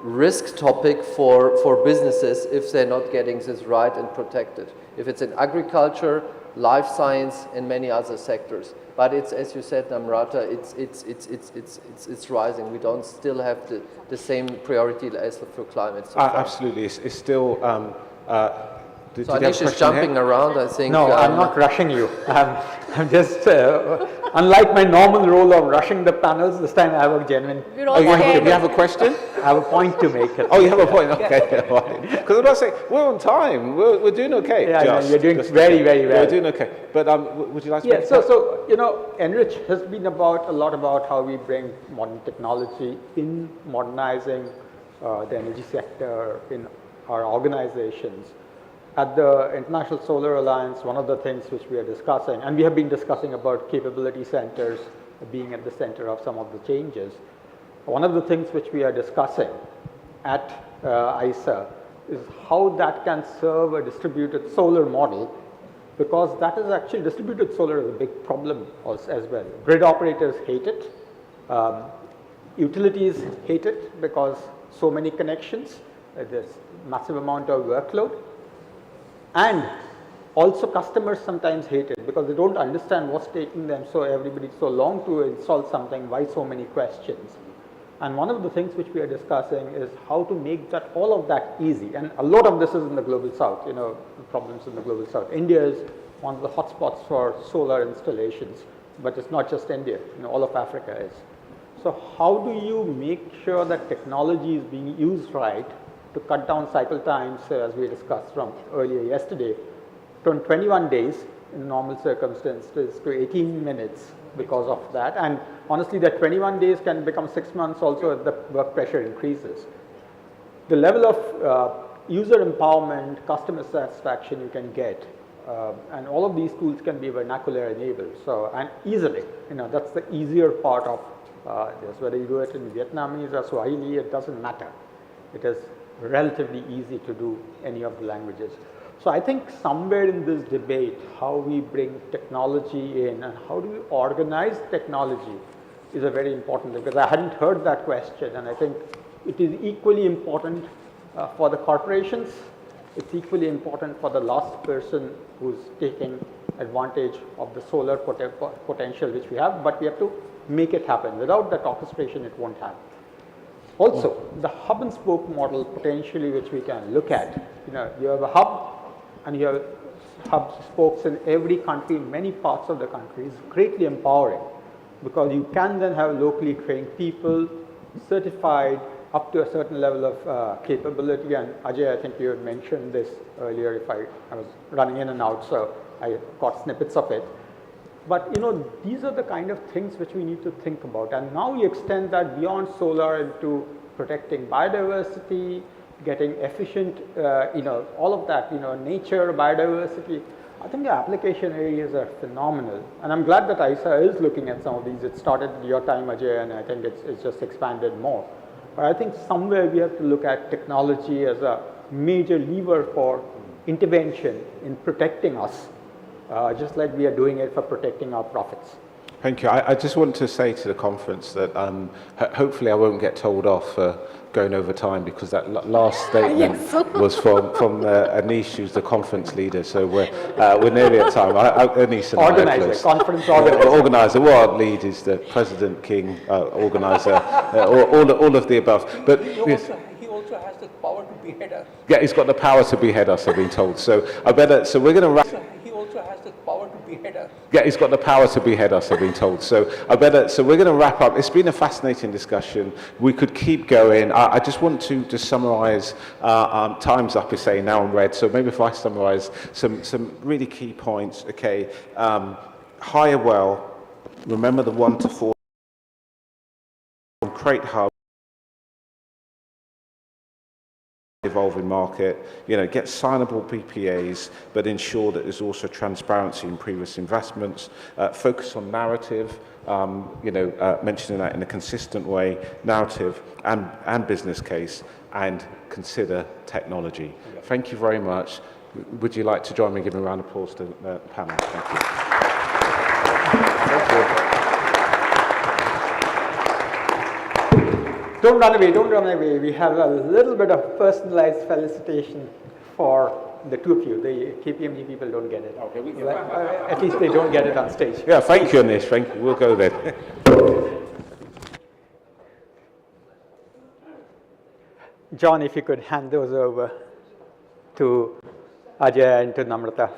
risk topic for businesses if they're not getting this right and protected. If it's in agriculture, life science, and many other sectors. But it's, as you said, Namrata, it's rising. We don't still have the same priority as for climate. So absolutely, it's still. So Anish is jumping around, I think. No, I'm not rushing you. I'm just, unlike my normal role of rushing the panels, this time I have a genuine... You have a question? I have a point to make. Oh, you have a point? Okay. Because I'm not saying, we're on time. We're doing okay. Yeah, you're doing very, very well. We're doing okay. But would you like to... Yeah, so ENRich has been a lot about how we bring modern technology in modernizing the energy sector in our organizations. At the International Solar Alliance, one of the things which we are discussing, and we have been discussing about capability centers being at the center of some of the changes. One of the things which we are discussing at ISA is how that can serve a distributed solar model, because that is actually distributed solar is a big problem as well. Grid operators hate it, utilities hate it because so many connections, there's massive amount of workload. And also customers sometimes hate it because they don't understand what's taking them so long to install something, why so many questions. And one of the things which we are discussing is how to make all of that easy. And a lot of this is in the global south, the problems in the global south. India is one of the hotspots for solar installations, but it's not just India, all of Africa is. So how do you make sure that technology is being used right to cut down cycle times, as we discussed from earlier yesterday, from 21 days in normal circumstances to 18 minutes because of that. And honestly, that 21 days can become 6 months also if the work pressure increases. The level of user empowerment, customer satisfaction you can get, and all of these tools can be vernacular enabled. So, and easily, that's the easier part of this. Whether you do it in Vietnamese or Swahili, it doesn't matter. It is relatively easy to do any of the languages. So I think somewhere in this debate, how we bring technology in and how do we organize technology is a very important thing, because I hadn't heard that question, and I think it is equally important for the corporations. It's equally important for the last person who's taking advantage of the solar potential which we have, but we have to make it happen. Without that orchestration, it won't happen. Also, the hub and spoke model potentially which we can look at, you have a hub and you have hub spokes in every country, in many parts of the country, is greatly empowering, because you can then have locally trained people, certified up to a certain level of capability. And Ajay, I think you had mentioned this earlier, if I was running in and out, so I got snippets of it. But these are the kind of things which we need to think about. And now we extend that beyond solar into protecting biodiversity, getting efficient, all of that, nature, biodiversity. I think the application areas are phenomenal. And I'm glad that ISA is looking at some of these. It started your time, Ajay, and I think it's just expanded more. But I think somewhere we have to look at technology as a major lever for intervention in protecting us. Just like we are doing it for protecting our profits. Thank you. I just want to say to the conference that hopefully I won't get told off for going over time, because that last statement was from Anish, who's the conference leader. So we're nearly at time. Anish and organizer, conference organizer. Organizer. What lead is the president, king, organizer, all of the above. But He also has the power to behead us. yeah, he's got the power to behead us, I've been told. So we're going to wrap. He also has the power to behead us. Yeah, he's got the power to behead us, I've been told. So we're going to wrap up. It's been a fascinating discussion. We could keep going. I just want to just summarize. Time's up, is saying now on red. So maybe if I summarize some really key points. Okay, hire well. Remember the 1 to 4. Create hub. Evolving market, get signable PPAs, but ensure that there's also transparency in previous investments. Focus on narrative, mentioning that in a consistent way, narrative and business case, and consider technology. Thank you very much. Would you like to join me in giving a round of applause to the panel? Thank you. Thank you. Don't run away. We have a little bit of personalized felicitation for the two of you. The KPMG people don't get it. Okay, at least they don't get it on stage. Yeah, thank you, Anish. Thank you. We'll go then. John, if you could hand those over to Ajay and to Namrata.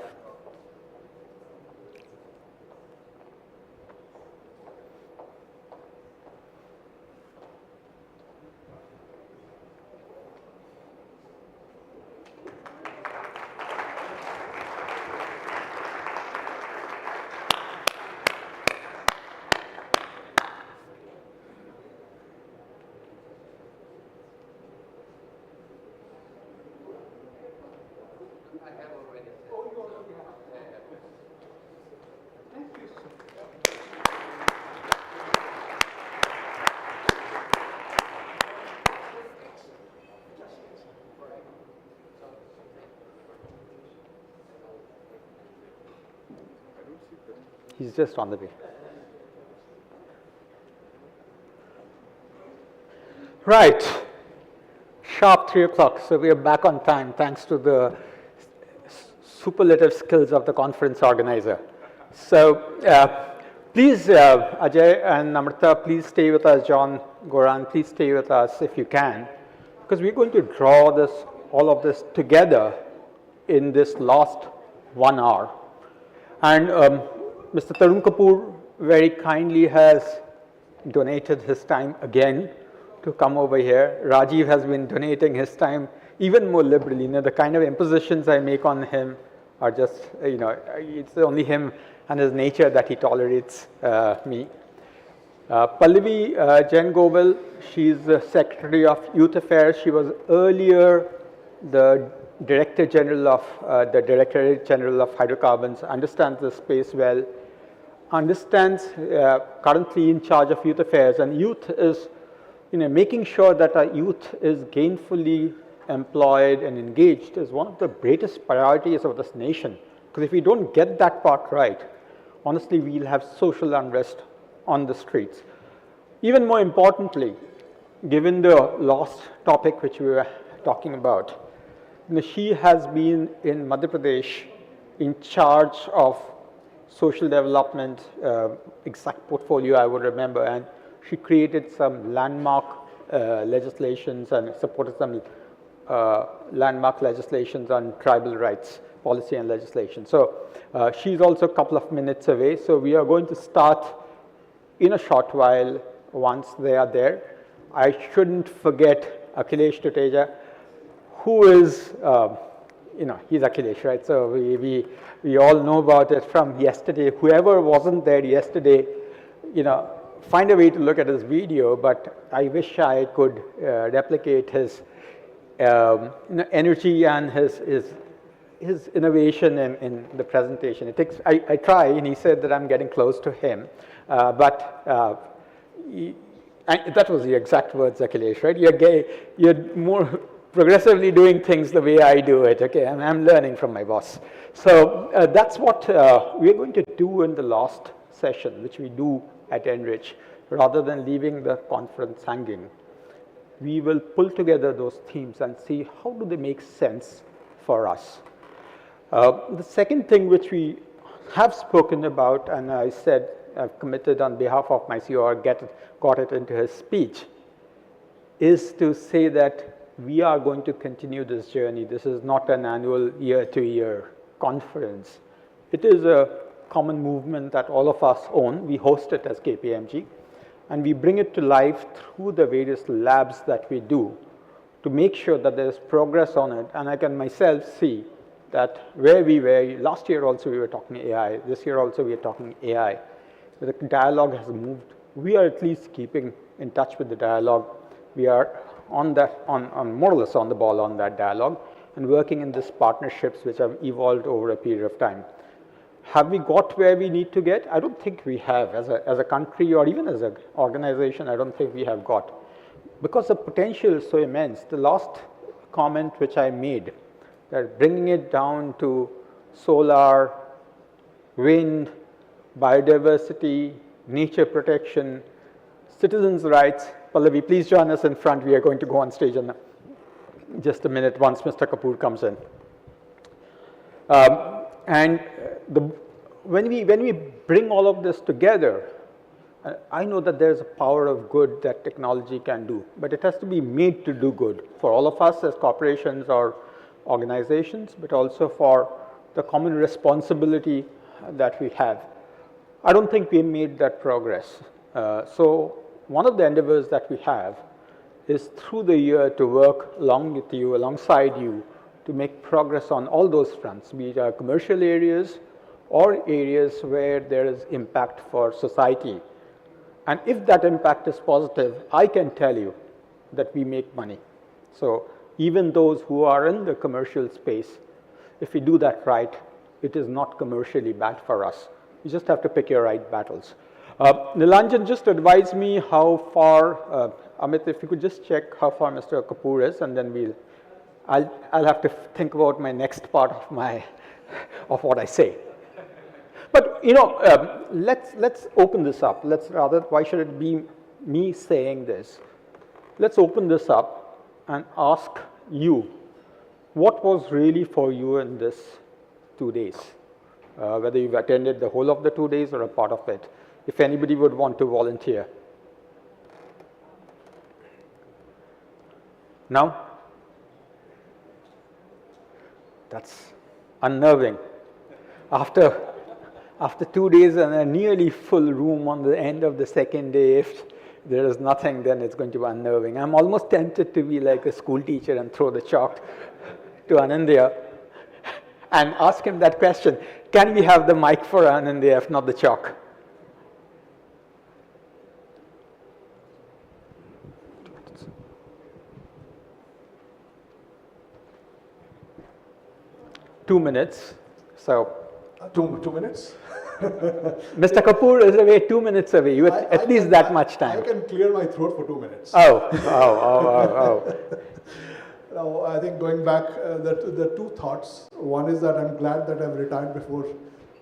He's just on the way. Right, sharp 3 o'clock, so we are back on time thanks to the superlative skills of the conference organizer. So please, Ajay and Namrata, please stay with us. John, Goran, please stay with us if you can, because we're going to draw all of this together in this last 1 hour. And Mr. Tarun Kapoor very kindly has donated his time again to come over here. Rajiv has been donating his time even more liberally. The kind of impositions I make on him are just, it's only him and his nature that he tolerates me. Pallavi Jain Govil, she's the Secretary of Youth Affairs. She was earlier the Director General of the Directorate General of Hydrocarbons, understands the space well, understands currently in charge of youth affairs, and youth is making sure that our youth is gainfully employed and engaged is one of the greatest priorities of this nation, because if we don't get that part right, honestly we'll have social unrest on the streets. Even more importantly, given the last topic which we were talking about, she has been in Madhya Pradesh in charge of social development, exact portfolio I would remember, and she created some landmark legislations and supported some landmark legislations on tribal rights policy and legislation. So she's also a couple of minutes away, so we are going to start in a short while once they are there. I shouldn't forget Akhilesh Tuteja, who is, he's Akhilesh, right? So we all know about it from yesterday. Whoever wasn't there yesterday, find a way to look at his video, but I wish I could replicate his energy and his innovation in the presentation. It takes, I try, and he said that I'm getting close to him, but that was the exact words, Akhilesh, right? You're more progressively doing things the way I do it, okay? I'm learning from my boss. So that's what we're going to do in the last session, which we do at ENRich, rather than leaving the conference hanging, we will pull together those themes and see how do they make sense for us. The second thing which we have spoken about, and I said I've committed on behalf of my CEO, got it into his speech, is to say that we are going to continue this journey. This is not an annual year-to-year conference. It is a common movement that all of us own. We host it as KPMG, and we bring it to life through the various labs that we do to make sure that there's progress on it. And I can myself see that where we were, last year also we were talking AI, this year also we are talking AI. The dialogue has moved. We are at least keeping in touch with the dialogue. We are on more or less on the ball on that dialogue and working in these partnerships which have evolved over a period of time. Have we got where we need to get? I don't think we have. As a country or even as an organization, I don't think we have got. Because the potential is so immense. The last comment which I made, that bringing it down to solar, wind, biodiversity, nature protection, citizens' rights. Pallavi, please join us in front. We are going to go on stage in just a minute once Mr. Kapoor comes in. When we bring all of this together, I know that there's a power of good that technology can do, but it has to be made to do good for all of us as corporations or organizations, but also for the common responsibility that we have. I don't think we made that progress. So one of the endeavors that we have is through the year to work along with you, alongside you, to make progress on all those fronts, be it commercial areas or areas where there is impact for society. And if that impact is positive, I can tell you that we make money. So even those who are in the commercial space, if we do that right, it is not commercially bad for us. You just have to pick your right battles. Nilanjan just advised me how far, Amit, if you could just check how far Mr. Kapoor is, and then I'll have to think about my next part of what I say. But let's open this up. Why should it be me saying this? Let's open this up and ask you, what was really for you in this 2 days? Whether you've attended the whole of the 2 days or a part of it. If anybody would want to volunteer. Now? That's unnerving. After 2 days and a nearly full room on the end of the second day, if there is nothing, then it's going to be unnerving. I'm almost tempted to be like a school teacher and throw the chalk to Anindya and ask him that question. Can we have the mic for Anindya, if not the chalk? Two minutes. So, two minutes? Mr. Kapoor is away 2 minutes away. You have at least that much time. I can clear my throat for 2 minutes. Oh. Now, I think going back, the two thoughts. One is that I'm glad that I've retired before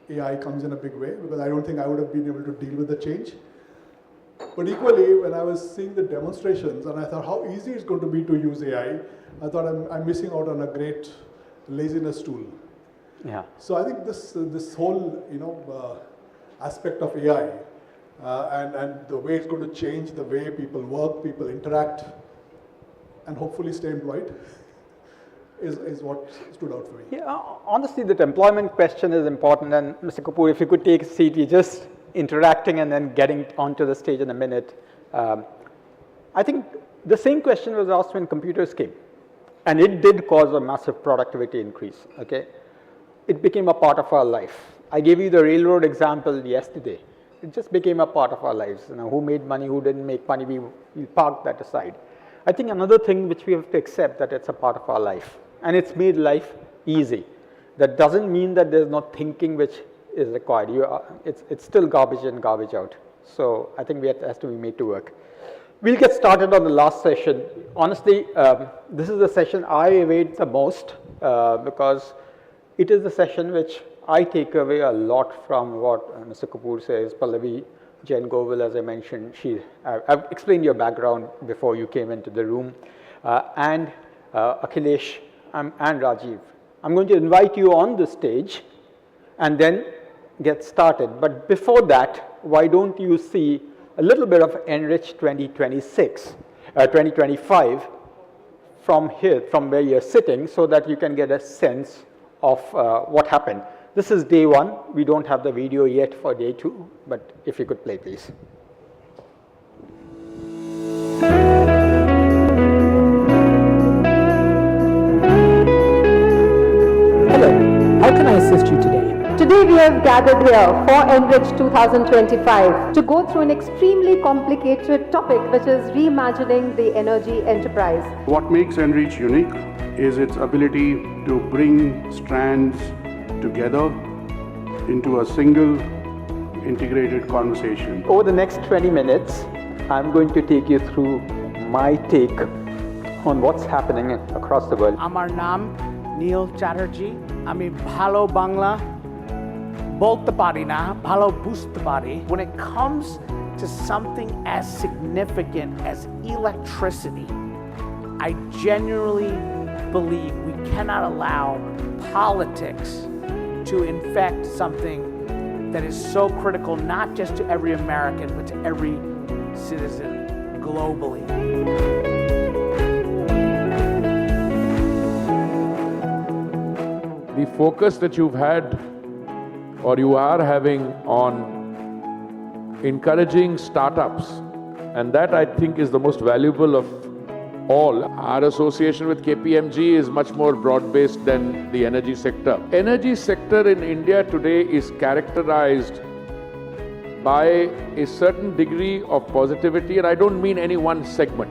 AI comes in a big way, because I don't think I would have been able to deal with the change. But equally, when I was seeing the demonstrations, and I thought how easy it's going to be to use AI, I thought I'm missing out on a great laziness tool. Yeah. So I think this whole aspect of AI and the way it's going to change the way people work, people interact, and hopefully stay employed is what stood out for me. Yeah, honestly, that employment question is important. And Mr. Kapoor, if you could take a seat, we're just interacting and then getting onto the stage in a minute. I think the same question was asked when computers came. And it did cause a massive productivity increase, okay? It became a part of our life. I gave you the railroad example yesterday. It just became a part of our lives. Who made money, who didn't make money, we parked that aside. I think another thing which we have to accept that it's a part of our life. And it's made life easy. That doesn't mean that there's not thinking which is required. It's still garbage in, garbage out. So I think it has to be made to work. We'll get started on the last session. Honestly, this is the session I await the most because it is the session which I take away a lot from what Mr. Kapoor says. Pallavi, Jain, Govil, as I mentioned, I've explained your background before you came into the room, and Akhilesh and Rajiv. I'm going to invite you on the stage and then get started. But before that, why don't you see a little bit of ENRich 2025 from here, from where you're sitting, so that you can get a sense of what happened. This is day one. We don't have the video yet for day two, but if you could play, please. Hello, how can I assist you today? Today we have gathered here for ENRich 2025 to go through an extremely complicated topic, which is reimagining the energy enterprise. What makes ENRich unique is its ability to bring strands together into a single integrated conversation. Over the next 20 minutes, I'm going to take you through my take on what's happening across the world. Amar naam Neil Chatterjee. Ami bhalo Bangla. Bolte pari na, bhalo buste pari. When it comes to something as significant as electricity, I genuinely believe we cannot allow politics to infect something that is so critical, not just to every American, but to every citizen globally. The focus that you've had or you are having on encouraging startups, and that I think is the most valuable of all. Our association with KPMG is much more broad-based than the energy sector. Energy sector in India today is characterized by a certain degree of positivity, and I don't mean any one segment.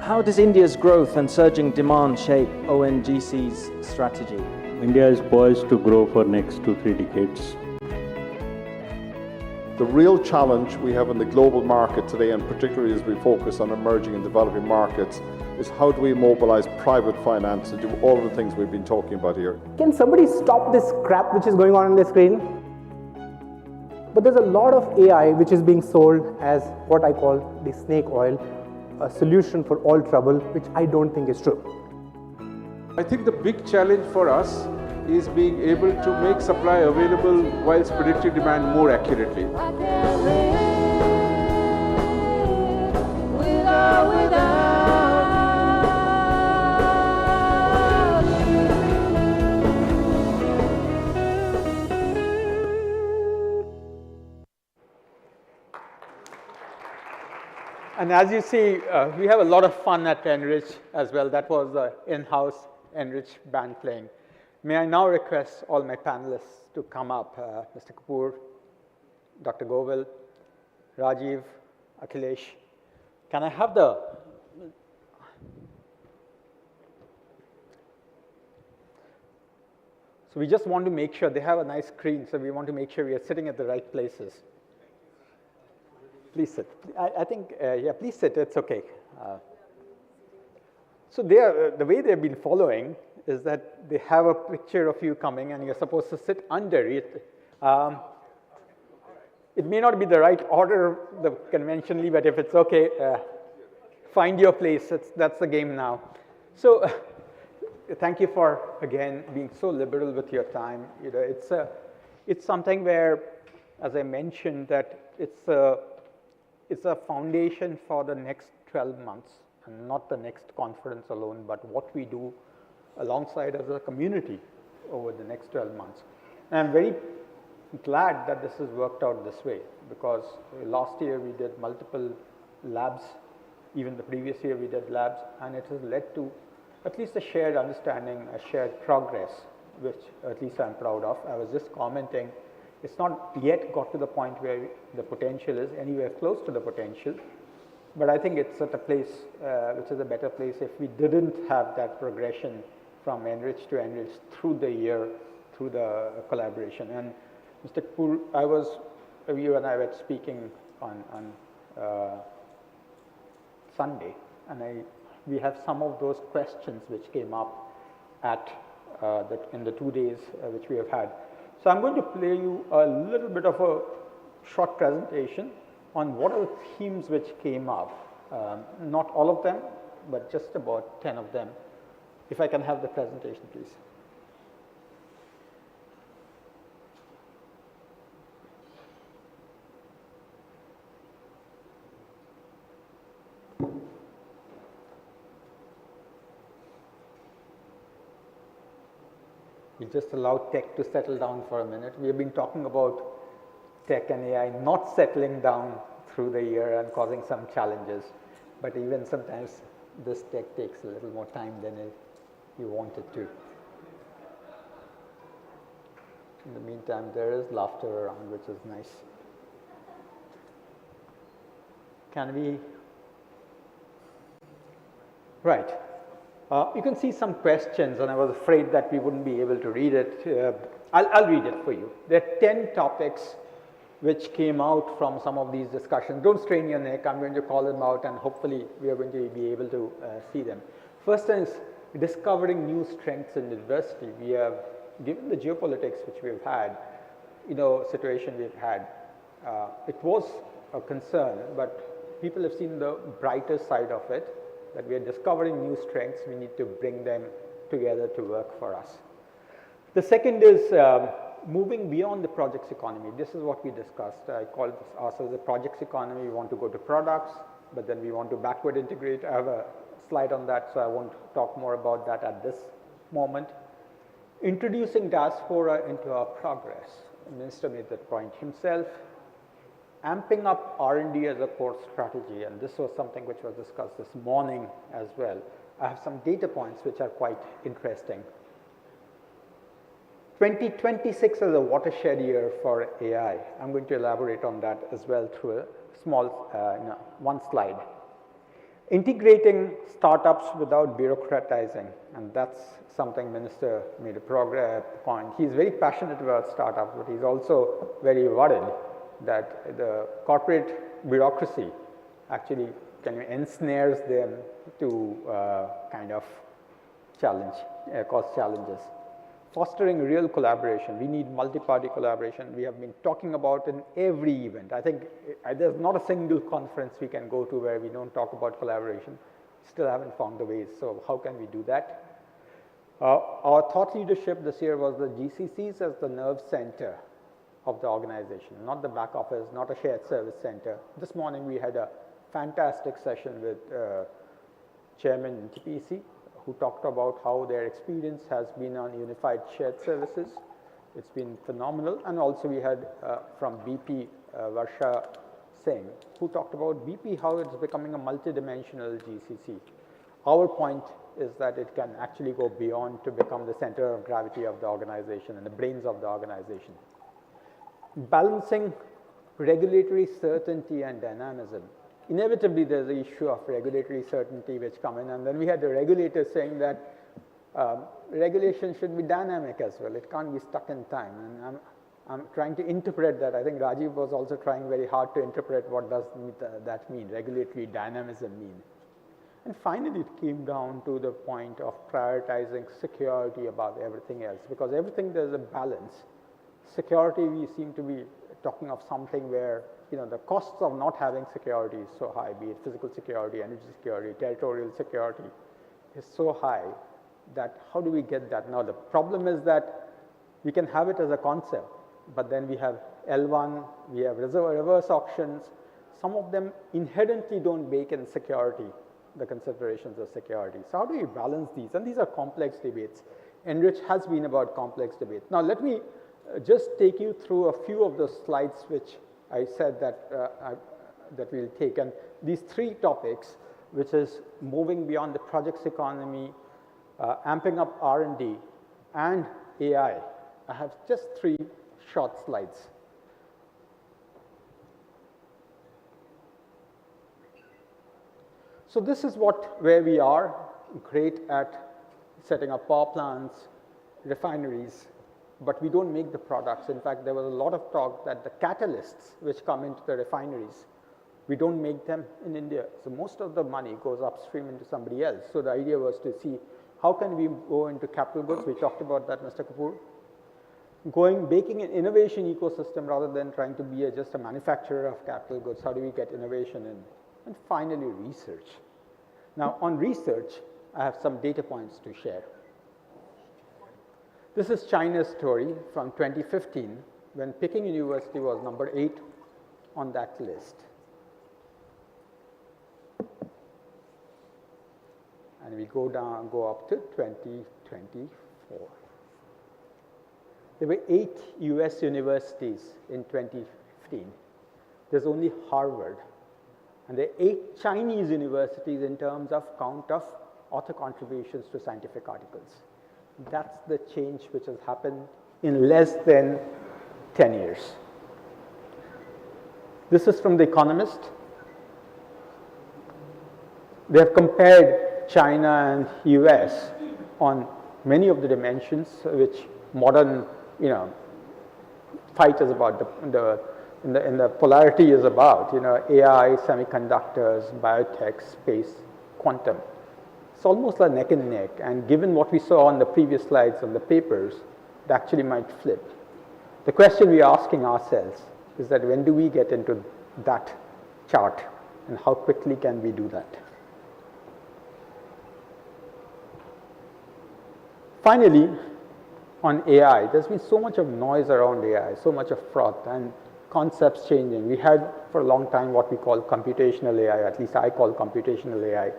How does India's growth and surging demand shape ONGC's strategy? India is poised to grow for next 2-3 decades. The real challenge we have in the global market today, and particularly as we focus on emerging and developing markets, is how do we mobilize private finance to do all of the things we've been talking about here. Can somebody stop this crap which is going on the screen? But there's a lot of AI which is being sold as what I call the snake oil, a solution for all trouble, which I don't think is true. I think the big challenge for us is being able to make supply available whilst predicting demand more accurately. And as you see, we have a lot of fun at ENRich as well. That was the in-house ENRich band playing. May I now request all my panelists to come up, Mr. Kapoor, Dr. Govil, Rajiv, Akhilesh. Can I have the... So we just want to make sure they have a nice screen, so we want to make sure we are sitting at the right places. Please sit. I think, yeah, please sit, it's okay. So the way they've been following is that they have a picture of you coming and you're supposed to sit under it. It may not be the right order conventionally, but if it's okay, find your place. That's the game now. So thank you for, again, being so liberal with your time. You know, it's something where, as I mentioned, that it's a foundation for the next 12 months, and not the next conference alone, but what we do alongside as a community over the next 12 months. And I'm very glad that this has worked out this way, because last year we did multiple labs, even the previous year we did labs, and it has led to at least a shared understanding, a shared progress, which at least I'm proud of. I was just commenting, it's not yet got to the point where the potential is anywhere close to the potential, but I think it's at a place which is a better place if we didn't have that progression from ENRich to ENRich through the year, through the collaboration. And Mr. Kapoor, you and I were speaking on Sunday, and we have some of those questions which came up at in the 2 days which we have had. So I'm going to play you a little bit of a short presentation on what are the themes which came up. Not all of them, but just about 10 of them. If I can have the presentation, please. We just allow tech to settle down for a minute. We have been talking about tech and AI not settling down through the year and causing some challenges. But even sometimes this tech takes a little more time than you want it to. In the meantime, there is laughter around, which is nice. Can we? Right. You can see some questions, and I was afraid that we wouldn't be able to read it. I'll read it for you. There are 10 topics which came out from some of these discussions. Don't strain your neck. I'm going to call them out, and hopefully we are going to be able to see them. First is discovering new strengths in diversity. We have, given the geopolitics which we have had, situation we've had, it was a concern, but people have seen the brighter side of it, that we are discovering new strengths. We need to bring them together to work for us. The second is moving beyond the projects economy. This is what we discussed. I call this ourselves the projects economy. We want to go to products, but then we want to backward integrate. I have a slide on that, so I won't talk more about that at this moment. Introducing diaspora into our progress. The minister made that point himself. Amping up R&D as a core strategy, and this was something which was discussed this morning as well. I have some data points which are quite interesting. 2026 is a watershed year for AI. I'm going to elaborate on that as well through a small, one slide. Integrating startups without bureaucratizing, and that's something Minister made a point. He's very passionate about startups, but he's also very worried that the corporate bureaucracy actually ensnares them to kind of cause challenges. Fostering real collaboration. We need multi-party collaboration. We have been talking about in every event. I think there's not a single conference we can go to where we don't talk about collaboration. Still haven't found the ways. So how can we do that? Our thought leadership this year was the GCCs as the nerve center of the organization, not the back office, not a shared service center. This morning we had a fantastic session with Chairman TPC, who talked about how their experience has been on unified shared services. It's been phenomenal. And also we had from BP, Varsha Singh, who talked about BP, how it's becoming a multidimensional GCC. Our point is that it can actually go beyond to become the center of gravity of the organization and the brains of the organization. Balancing regulatory certainty and dynamism. Inevitably, there's the issue of regulatory certainty which come in, and then we had the regulators saying that regulation should be dynamic as well. It can't be stuck in time, and I'm trying to interpret that. I think Rajiv was also trying very hard to interpret what does that mean, regulatory dynamism mean. And finally, it came down to the point of prioritizing security above everything else, because everything there's a balance. Security, we seem to be talking of something where the costs of not having security is so high, be it physical security, energy security, territorial security, is so high that how do we get that? Now the problem is that we can have it as a concept, but then we have L1, we have reverse auctions. Some of them inherently don't bake in security, the considerations of security. So how do we balance these? And these are complex debates. ENRich has been about complex debates. Now let me just take you through a few of the slides which I said that that we'll take. And these 3 topics, which is moving beyond the projects economy, amping up R&D, and AI. I have just 3 short slides. So this is where we are, great at setting up power plants, refineries, but we don't make the products. In fact, there was a lot of talk that the catalysts which come into the refineries, we don't make them in India. So most of the money goes upstream into somebody else. So the idea was to see How can we go into capital goods? We talked about that, Mr. Kapoor. Baking an innovation ecosystem rather than trying to be just a manufacturer of capital goods. How do we get innovation in? And finally, research. Now, on research, I have some data points to share. This is China's story from 2015, when Peking University was number 8 on that list. And we go up to 2024. There were 8 US universities in 2015. There's only Harvard. And there are 8 Chinese universities in terms of count of author contributions to scientific articles. That's the change which has happened in less than 10 years. This is from The Economist. They have compared China and US on many of the dimensions which modern, fight is about, the polarity is about, AI, semiconductors, biotech, space, quantum. It's almost like neck and neck, and given what we saw on the previous slides on the papers, it actually might flip. The question we are asking ourselves is that when do we get into that chart, and how quickly can we do that? Finally, on AI, there's been so much of noise around AI, so much of froth and concepts changing. We had for a long time what we call computational AI, at least I call computational AI.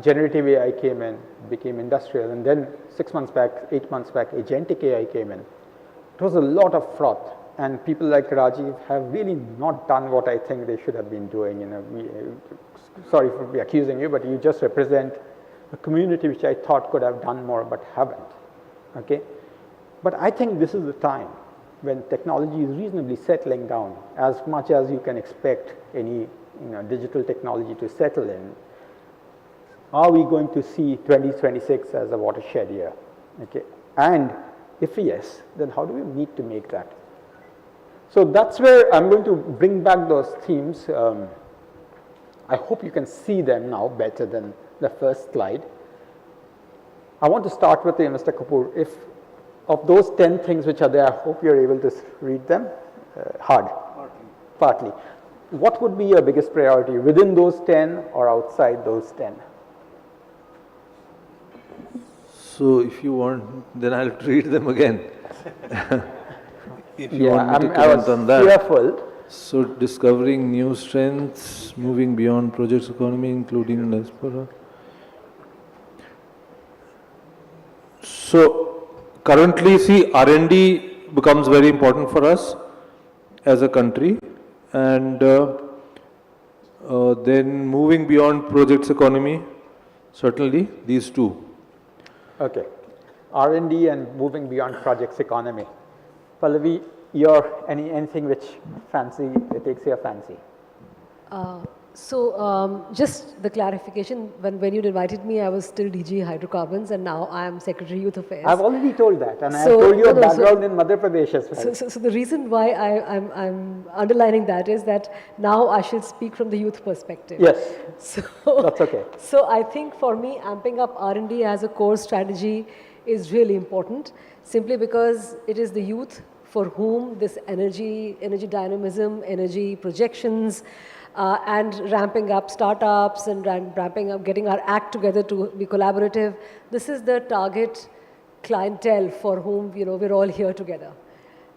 Generative AI came in, became industrial, and then 6 months back, 8 months back, agentic AI came in. It was a lot of froth, and people like Rajiv have really not done what I think they should have been doing. Sorry for accusing you, but you just represent a community which I thought could have done more but haven't. Okay? But I think this is the time when technology is reasonably settling down, as much as you can expect any digital technology to settle in. Are we going to see 2026 as a watershed year? Okay. And if yes, then how do we need to make that? So that's where I'm going to bring back those themes. I hope you can see them now better than the first slide. I want to start with Mr. Kapoor. If of those 10 things which are there, I hope you're able to read them. Hard. Partly. What would be your biggest priority within those 10 or outside those 10? So if you want, then I'll read them again. If you want me to comment on that. Fearful. So discovering new strengths, moving beyond projects economy, including diaspora. So currently, see, R&D becomes very important for us as a country, and then moving beyond projects economy, certainly these two. Okay. R&D and moving beyond projects economy. Pallavi, anything which takes your fancy? Just the clarification, when you invited me, I was still DG Hydrocarbons, and now I am Secretary Youth Affairs. I've already told that, and I have told you a background in Madhya Pradesh as well. So the reason why I'm underlining that is that now I should speak from the youth perspective. Yes, that's okay. So I think for me, amping up R&D as a core strategy is really important, simply because it is the youth for whom this energy dynamism, energy projections, and ramping up startups and ramping up, getting our act together to be collaborative. This is the target clientele for whom we're all here together.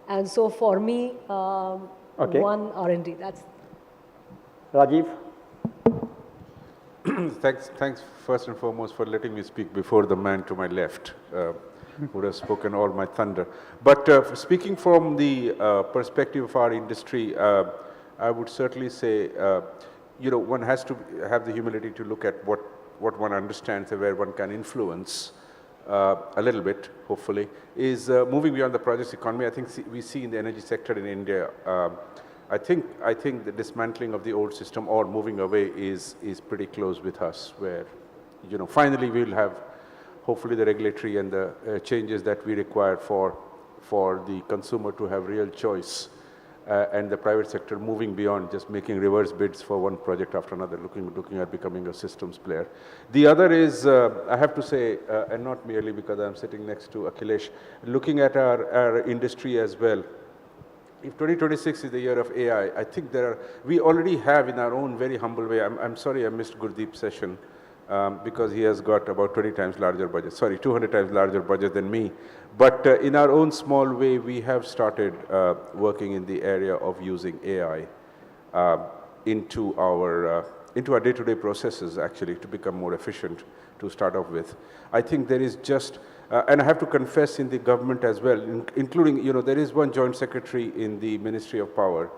And so for me, one R&D. That's Rajiv. Thanks first and foremost for letting me speak before the man to my left, who would have spoken all my thunder. But speaking from the perspective of our industry, I would certainly say, one has to have the humility to look at what one understands and where one can influence a little bit, hopefully, is moving beyond the projects economy. I think we see in the energy sector in India, I think the dismantling of the old system or moving away is pretty close with us, where, finally we will have, hopefully, the regulatory and the changes that we require for the consumer to have real choice and the private sector moving beyond just making reverse bids for one project after another, looking at becoming a systems player. The other is, I have to say, and not merely because I'm sitting next to Akhilesh, looking at our industry as well. If 2026 is the year of AI, I think we already have in our own very humble way, I'm sorry I missed Gurdeep's session because he has got about 20 times larger budget, sorry, 200 times larger budget than me. But in our own small way, we have started working in the area of using AI into our day-to-day processes actually to become more efficient to start off with. I think there is just, and I have to confess in the government as well, including, there is one joint secretary in the Ministry of Power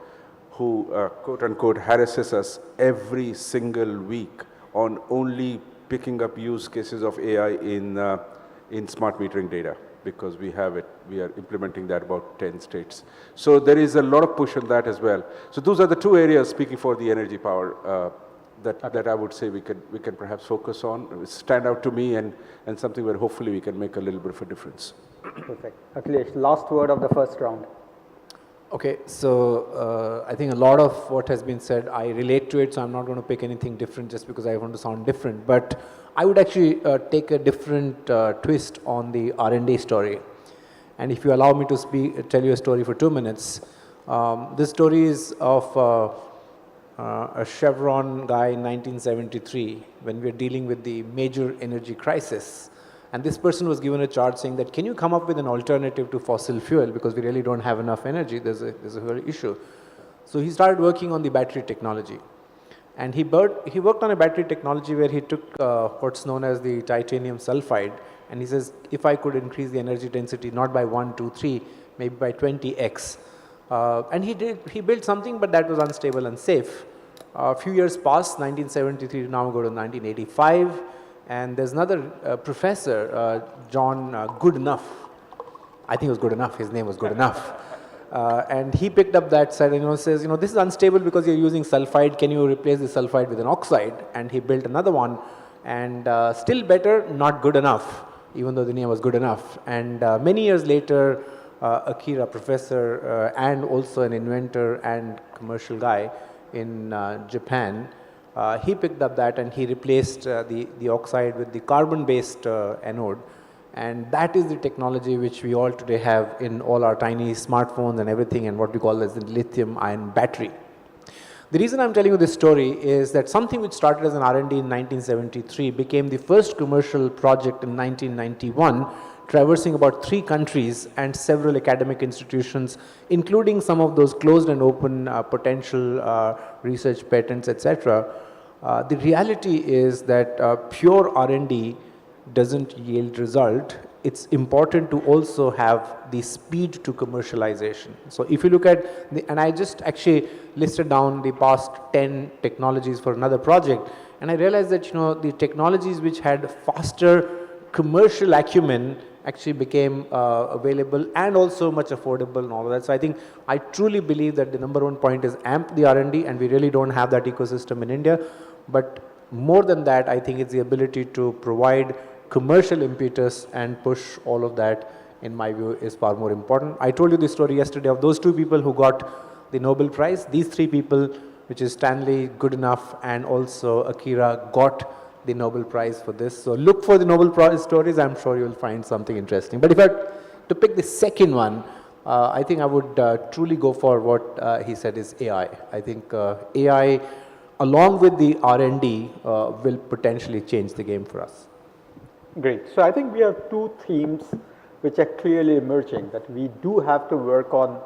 who, quote unquote, harasses us every single week on only picking up use cases of AI in smart metering data, because we have it, we are implementing that about 10 states. So there is a lot of push on that as well. So those are the two areas, speaking for the energy power, that I would say we can perhaps focus on, stand out to me, and something where hopefully we can make a little bit of a difference. Perfect. Akhilesh, last word of the first round. Okay, so I think a lot of what has been said, I relate to it, so I'm not going to pick anything different just because I want to sound different. But I would actually take a different twist on the R&D story. And if you allow me to tell you a story for 2 minutes, this story is of a Chevron guy in 1973 when we were dealing with the major energy crisis. And this person was given a charge saying that, can you come up with an alternative to fossil fuel, because we really don't have enough energy, there's a real issue. So he started working on the battery technology. And he worked on a battery technology where he took what's known as the titanium sulfide, and he says, if I could increase the energy density not by 1, 2, 3, maybe by 20x. And he built something, but that was unstable and safe. A few years passed, 1973 now go to 1985. And there's another professor, John Goodenough. I think it was Goodenough. His name was Goodenough. And he picked up that side and says, this is unstable because you're using sulfide. Can you replace the sulfide with an oxide? And he built another one. And still better, not good enough, even though the name was good enough. And many years later, Akira, professor and also an inventor and commercial guy in Japan, he picked up that and he replaced the oxide with the carbon-based anode. And that is the technology which we all today have in all our tiny smartphones and everything, and what we call as the lithium-ion battery. The reason I'm telling you this story is that something which started as an R&D in 1973 became the first commercial project in 1991, traversing about 3 countries and several academic institutions, including some of those closed and open potential research patents, etc. The reality is that pure R&D doesn't yield result. It's important to also have the speed to commercialization. So if you look at, and I just actually listed down the past 10 technologies for another project, and I realized that the technologies which had faster commercial acumen actually became available and also much affordable and all of that. So I truly believe that the number one point is amp the R&D, and we really don't have that ecosystem in India. But more than that, I think it's the ability to provide commercial impetus and push all of that, in my view, is far more important. I told you the story yesterday of those 2 people who got the Nobel Prize. These 3 people, which is Stanley, Goodenough, and also Akira, got the Nobel Prize for this. So look for the Nobel Prize stories. I'm sure you'll find something interesting. But if I had to pick the second one, I think I would truly go for what he said is AI. I think AI, along with the R&D, will potentially change the game for us. Great. So I think we have 2 themes which are clearly emerging, that we do have to work on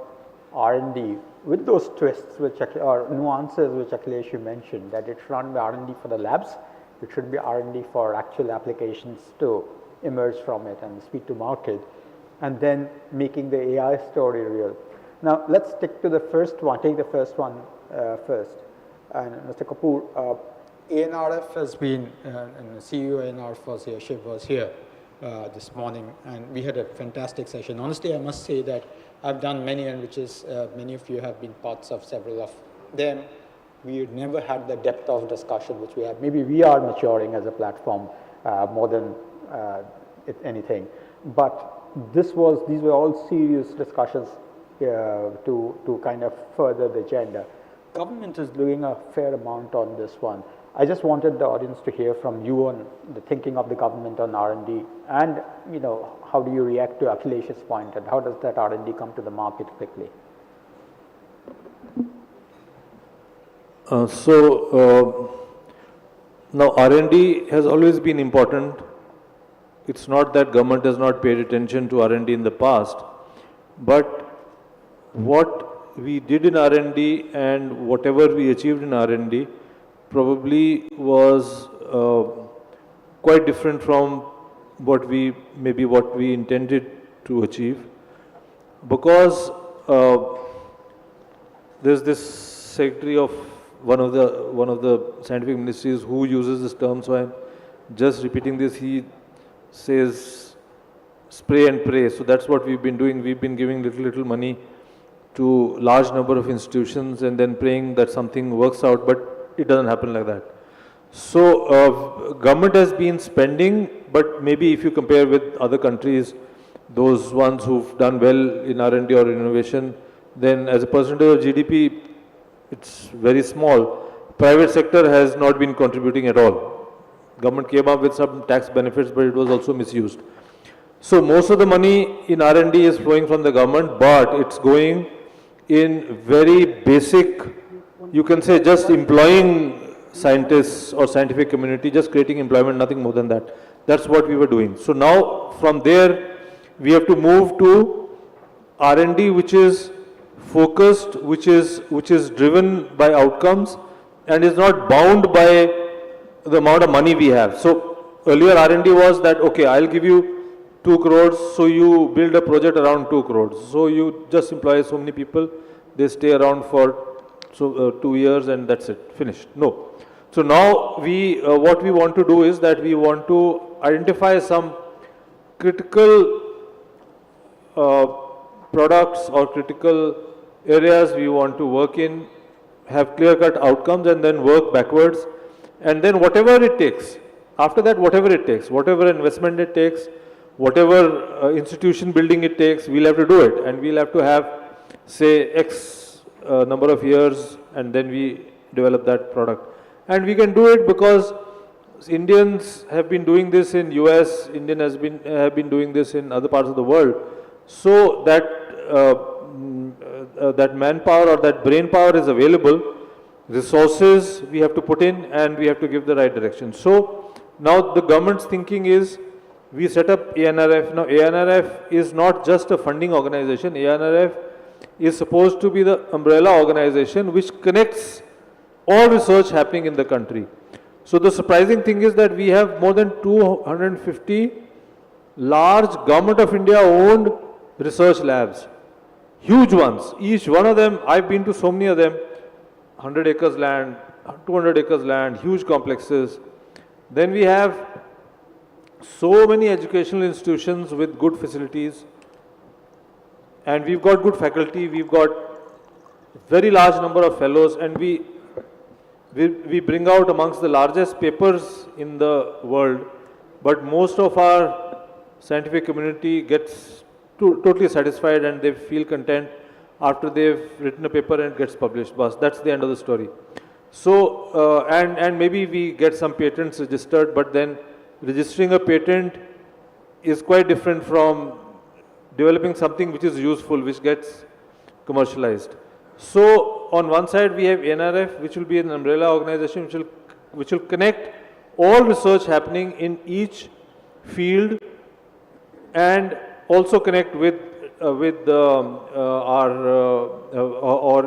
R&D with those twists or nuances which Akhilesh you mentioned, that it should not be R&D for the labs, it should be R&D for actual applications to emerge from it and speed to market, and then making the AI story real. Now let's stick to the first one, take the first one first. And Mr. Kapoor, ENRF has been, and CEO ENRF was here, Shiv was here this morning, and we had a fantastic session. Honestly, I must say that I've done many ENRiches, many of you have been parts of several of them. We never had the depth of discussion which we have. Maybe we are maturing as a platform more than anything. But these were all serious discussions to kind of further the agenda. Government is doing a fair amount on this one. I just wanted the audience to hear from you on the thinking of the government on R&D, and how do you react to Akhilesh's point, and how does that R&D come to the market quickly? Now R&D has always been important. It's not that government has not paid attention to R&D in the past, but what we did in R&D and whatever we achieved in R&D probably was quite different from what we intended to achieve, because there's this secretary of one of the scientific ministries who uses this term, so I'm just repeating this. He says spray and pray. So that's what we've been doing. We've been giving little money to large number of institutions and then praying that something works out, but it doesn't happen like that. So government has been spending, but maybe if you compare with other countries, those ones who've done well in R&D or innovation, then as a percentage of GDP, it's very small. Private sector has not been contributing at all. Government came up with some tax benefits, but it was also misused. So most of the money in R&D is flowing from the government, but it's going in very basic, you can say just employing scientists or scientific community, just creating employment, nothing more than that. That's what we were doing. So now from there, we have to move to R&D which is focused, which is driven by outcomes and is not bound by the amount of money we have. So earlier R&D was that, okay, I'll give you 2 crores, so you build a project around 2 crores. So you just employ so many people, they stay around for 2 years and that's it, finished. No. So now what we want to do is that we want to identify some critical products or critical areas we want to work in, have clear-cut outcomes and then work backwards. And then whatever it takes, after that whatever it takes, whatever investment it takes, whatever institution building it takes, we'll have to do it. And we'll have to have, say, X number of years and then we develop that product. And we can do it because Indians have been doing this in US, have been doing this in other parts of the world. So that that manpower or that brain power is available, resources we have to put in and we have to give the right direction. So now the government's thinking is, we set up ENRich. Now ENRich is not just a funding organization. ENRich is supposed to be the umbrella organization which connects all research happening in the country. So the surprising thing is that we have more than 250 large Government of India owned research labs. Huge ones. Each one of them, I've been to so many of them, 100 acres land, 200 acres land, huge complexes. Then we have so many educational institutions with good facilities, and we've got good faculty, we've got very large number of fellows, and we bring out amongst the largest papers in the world, but most of our scientific community gets totally satisfied and they feel content after they've written a paper and it gets published. But that's the end of the story. So, and maybe we get some patents registered, but then registering a patent is quite different from developing something which is useful, which gets commercialized. So on one side we have ENRich, which will be an umbrella organization which will connect all research happening in each field and also connect with our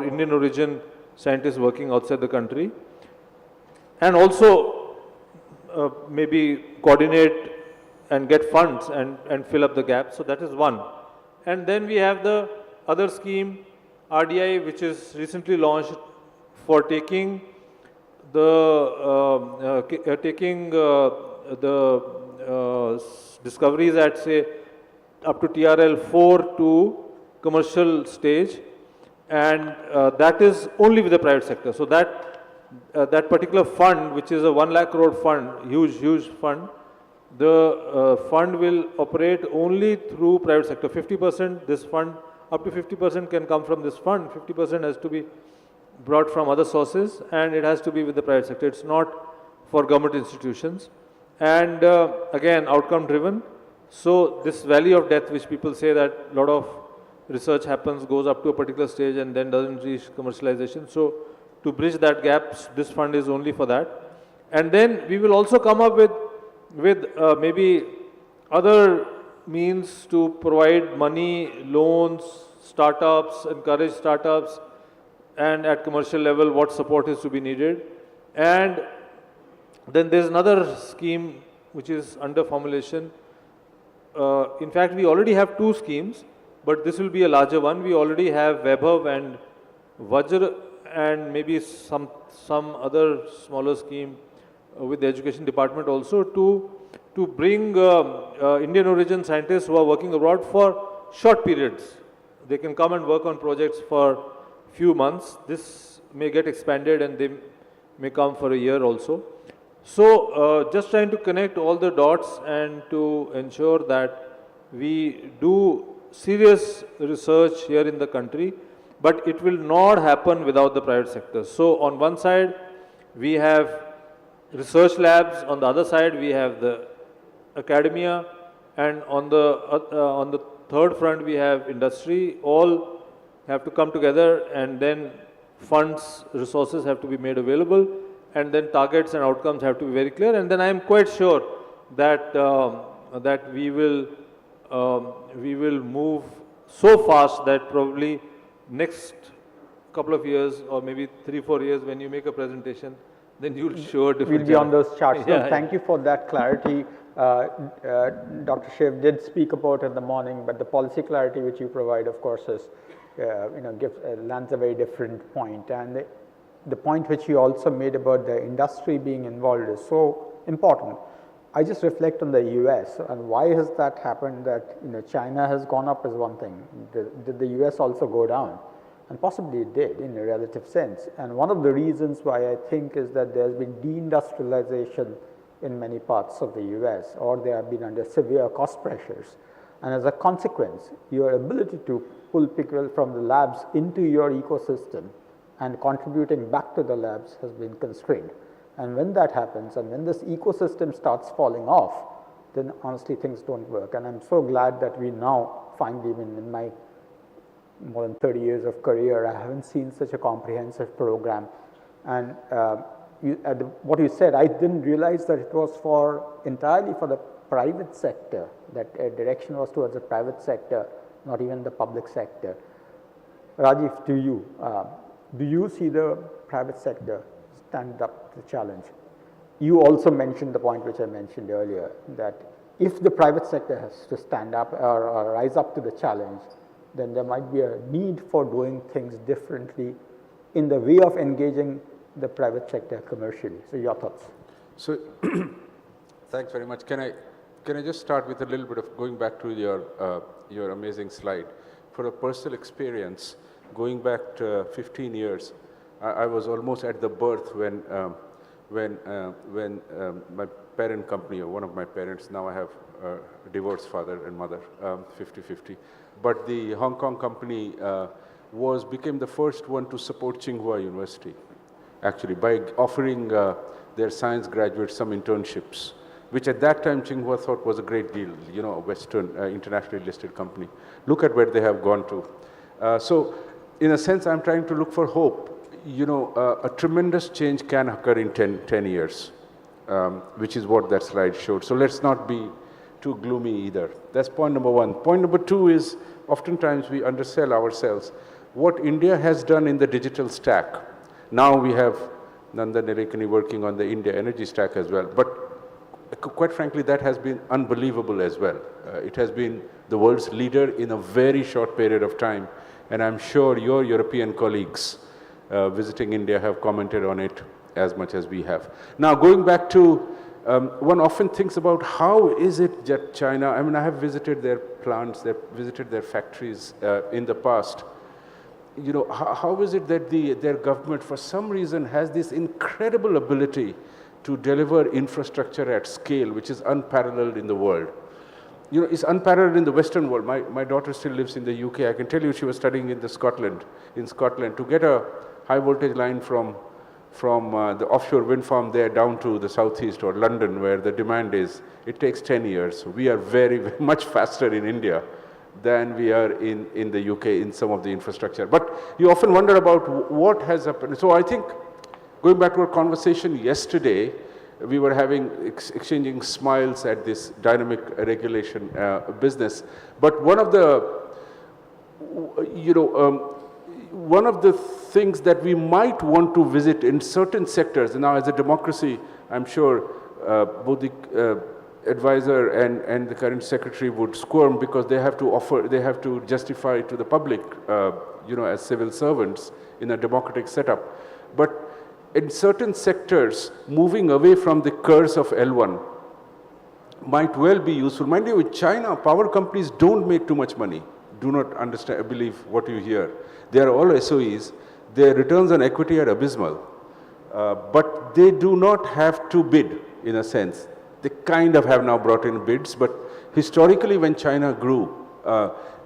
Indian origin scientists working outside the country, and also maybe coordinate and get funds and fill up the gaps. So that is one. And then we have the other scheme, RDI, which is recently launched for taking the discoveries at, say, up to TRL 4 to commercial stage, and that is only with the private sector. So that particular fund, which is a 1 lakh crore fund, huge fund, the fund will operate only through private sector. 50% this fund up to 50% can come from this fund, 50% has to be brought from other sources, and it has to be with the private sector. It's not for government institutions. And again, outcome driven. So this valley of death, which people say that a lot of research happens, goes up to a particular stage and then doesn't reach commercialization. So to bridge that gap, this fund is only for that. And then we will also come up with maybe other means to provide money, loans, startups, encourage startups, and at commercial level what support is to be needed. And then there's another scheme which is under formulation. In fact, we already have 2 schemes, but this will be a larger one. We already have Vaibhav and Vajra and maybe some other smaller scheme with the education department also to bring Indian origin scientists who are working abroad for short periods. They can come and work on projects for few months. This may get expanded and they may come for a year also. So just trying to connect all the dots and to ensure that we do serious research here in the country, but it will not happen without the private sector. So on one side we have research labs, on the other side we have the academia, and on the third front we have industry. All have to come together, and then funds, resources have to be made available, and then targets and outcomes have to be very clear. And then I am quite sure that that we will move so fast that probably next couple of years or maybe 3-4 years, when you make a presentation, then you'll show a different. We'll be on those charts. Yeah, Thank you for that clarity. Dr. Shiv did speak about it in the morning, but the policy clarity which you provide, of course, is lands a very different point. And the point which you also made about the industry being involved is so important. I just reflect on the US, and why has that happened, that China has gone up is one thing. Did the US also go down? And possibly it did in a relative sense. And one of the reasons why I think is that there has been deindustrialization in many parts of the US, or they have been under severe cost pressures. And as a consequence, your ability to pull people from the labs into your ecosystem and contributing back to the labs has been constrained. And when that happens, and when this ecosystem starts falling off, then honestly things don't work. And I'm so glad that we now find, even in my more than 30 years of career, I haven't seen such a comprehensive program. And what you said, I didn't realize that it was entirely for the private sector, that direction was towards the private sector, not even the public sector. Rajiv, do you see the private sector stand up to the challenge? You also mentioned the point which I mentioned earlier, that if the private sector has to stand up or rise up to the challenge, then there might be a need for doing things differently in the way of engaging the private sector commercially. So your thoughts? So thanks very much. Can I just start with a little bit of going back to your amazing slide. For a personal experience, going back to 15 years, I was almost at the birth when my parent company, or one of my parents, now I have a divorced father and mother, 50-50. But the Hong Kong company became the first one to support Tsinghua University, actually, by offering their science graduates some internships, which at that time Tsinghua thought was a great deal, a Western internationally listed company. Look at where they have gone to. So in a sense, I'm trying to look for hope. A tremendous change can occur in 10 years, which is what that slide showed. So let's not be too gloomy either. That's point number one. Point number two is, oftentimes we undersell ourselves. What India has done in the digital stack, now we have Nandan Nilekani working on the India energy stack as well, but quite frankly, that has been unbelievable as well. It has been the world's leader in a very short period of time, and I'm sure your European colleagues visiting India have commented on it as much as we have. Now, going back to, one often thinks about how is it that China, I have visited their plants, visited their factories in the past. How is it that their government, for some reason, has this incredible ability to deliver infrastructure at scale, which is unparalleled in the world? is unparalleled in the Western world. My daughter still lives in the UK. I can tell you she was studying in Scotland. To get a high voltage line from the offshore wind farm there down to the southeast or London where the demand is, it takes 10 years. We are very, very much faster in India than we are in the UK in some of the infrastructure. But you often wonder about what has happened. So I think, going back to our conversation yesterday, we were exchanging smiles at this dynamic regulation business. But one of the, one of the things that we might want to visit in certain sectors, now as a democracy, I'm sure both the advisor and the current secretary would squirm because they have to justify to the public, as civil servants in a democratic setup. But in certain sectors, moving away from the curse of L1 might well be useful. Mind you, with China, power companies don't make too much money. Do not believe what you hear. They are all SOEs. Their returns on equity are abysmal. But they do not have to bid, in a sense. They kind of have now brought in bids, but historically when China grew,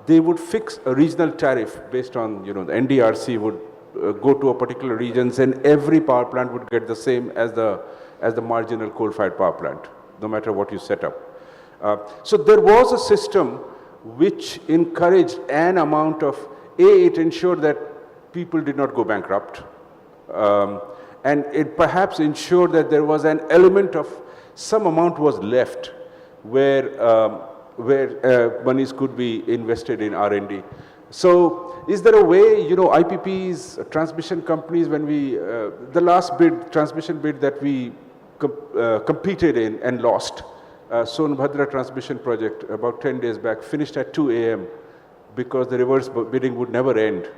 they would fix a regional tariff based on, the NDRC would go to a particular regions and every power plant would get the same as the marginal coal-fired power plant, no matter what you set up. So there was a system which encouraged an amount of, it ensured that people did not go bankrupt, and it perhaps ensured that there was an element of some amount was left where monies could be invested in R&D. So is there a way, IPPs, transmission companies, when the last transmission bid that we competed in and lost, Sonbhadra transmission project about 10 days back, finished at 2 a.m. because the reverse bidding would never end.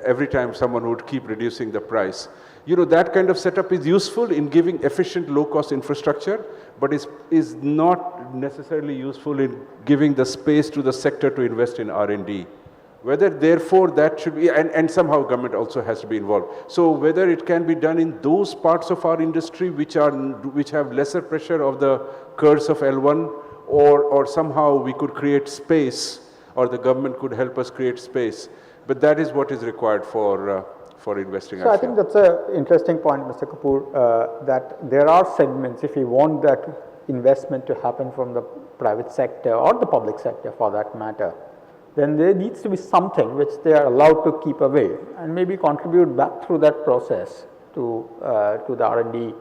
Every time someone would keep reducing the price. That kind of setup is useful in giving efficient low-cost infrastructure, but is not necessarily useful in giving the space to the sector to invest in R&D. Whether, therefore, that should be, and somehow government also has to be involved. So whether it can be done in those parts of our industry which have lesser pressure of the curse of L1, or somehow we could create space, or the government could help us create space. But that is what is required for investing. So I think that's an interesting point, Mr. Kapoor, that there are segments, if you want that investment to happen from the private sector or the public sector for that matter, then there needs to be something which they are allowed to keep away and maybe contribute back through that process to the R&D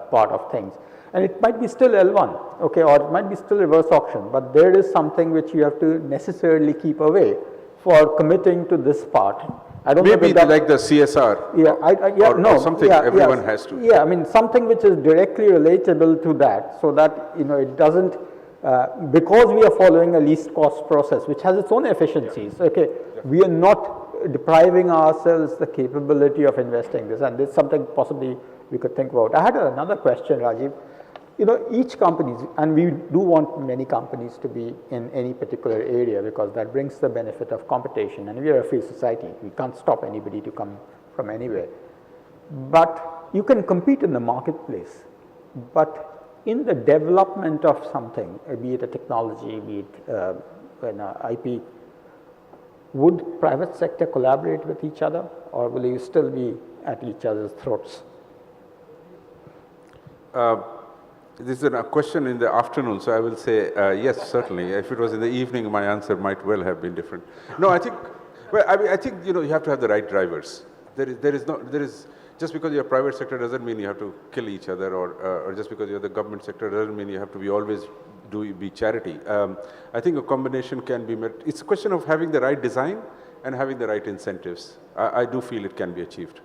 part of things. And it might be still L1, okay, or it might be still reverse auction, but there is something which you have to necessarily keep away for committing to this part. I don't maybe like the CSR, or something everyone has to. Yeah, I mean something which is directly relatable to that, so that it doesn't, because we are following a least cost process which has its own efficiencies, okay, we are not depriving ourselves the capability of investing this, and this is something possibly we could think about. I had another question, Rajiv. Each company, and we do want many companies to be in any particular area because that brings the benefit of competition, and we are a free society. We can't stop anybody to come from anywhere. But you can compete in the marketplace, but in the development of something, be it a technology, be it an IP, would private sector collaborate with each other, or will you still be at each other's throats? This is a question in the afternoon, so I will say yes, certainly. If it was in the evening, my answer might well have been different. No, I think, I think you have to have the right drivers. Just because you're private sector doesn't mean you have to kill each other, or just because you're the government sector doesn't mean you have to be always be charity. I think a combination can be met. It's a question of having the right design and having the right incentives. I do feel it can be achieved.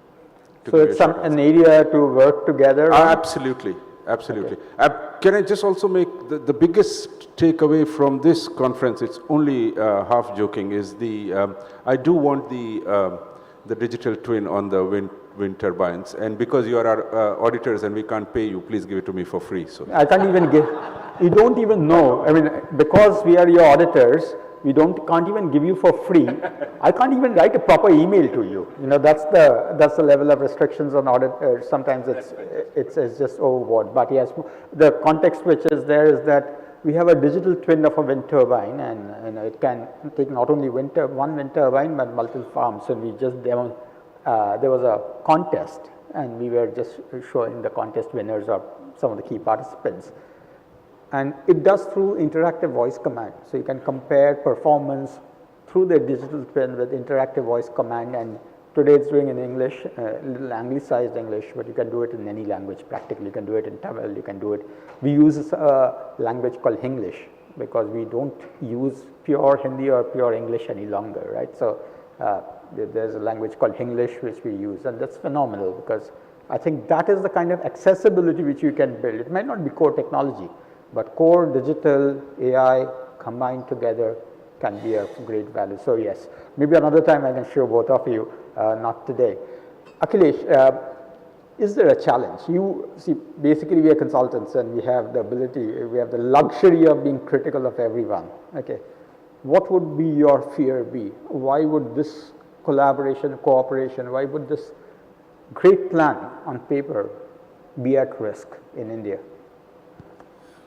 So it's an area to work together? Absolutely. Absolutely. Okay. Can I just also make the biggest takeaway from this conference, it's only half joking, is I do want the digital twin on the wind turbines, and because you are our auditors and we can't pay you, please give it to me for free. So I can't even give, you don't even know, I mean, because we are your auditors, we can't even give you for free. I can't even write a proper email to you. That's the level of restrictions on audit. Sometimes it's just overboard. But yes, the context which is there is that we have a digital twin of a wind turbine, and it can take not only one wind turbine but multiple farms. So we just there was a contest, and we were just showing the contest winners or some of the key participants. And it does through interactive voice command. So you can compare performance through the digital twin with interactive voice command, and today it's doing in English, little anglicized English, but you can do it in any language practically. You can do it in Tamil, you can do it. We use a language called Hinglish because we don't use pure Hindi or pure English any longer, right? So there's a language called Hinglish which we use, and that's phenomenal because I think that is the kind of accessibility which you can build. It might not be core technology, but core digital AI combined together can be of great value. So yes, maybe another time I can show both of you, not today. Akhilesh, is there a challenge? You see, basically we are consultants and we have the ability, we have the luxury of being critical of everyone. Okay, what would be your fear be? Why would this collaboration, cooperation, why would this great plan on paper be at risk in India?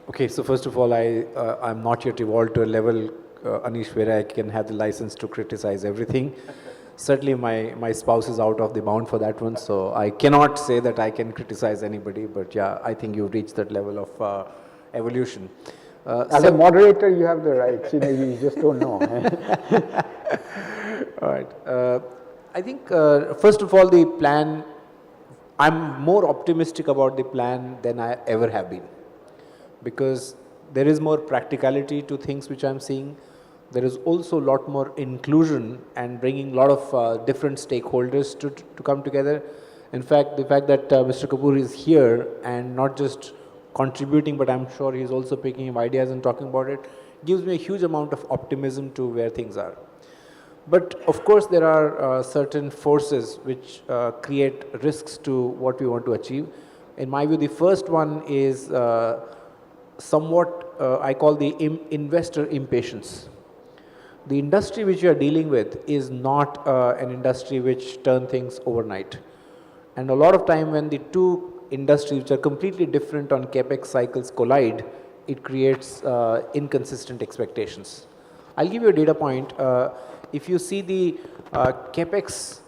Okay, so first of all, I'm not yet evolved to a level, Anish, where I can have the license to criticize everything. Certainly my spouse is out of the bound for that one, so I cannot say that I can criticize anybody, but yeah, I think you've reached that level of evolution. As a moderator, you have the rights, you just don't know. All right. I think, first of all, the plan, I'm more optimistic about the plan than I ever have been, because there is more practicality to things which I'm seeing. There is also a lot more inclusion and bringing a lot of different stakeholders to come together. In fact, the fact that Mr. Kapoor is here and not just contributing, but I'm sure he's also picking up ideas and talking about it, gives me a huge amount of optimism to where things are. But of course, there are certain forces which create risks to what we want to achieve. In my view, the first one is somewhat, I call the investor impatience. The industry which you are dealing with is not an industry which turns things overnight. And a lot of time when the two industries which are completely different on capex cycles collide, it creates inconsistent expectations. I'll give you a data point. If you see the capex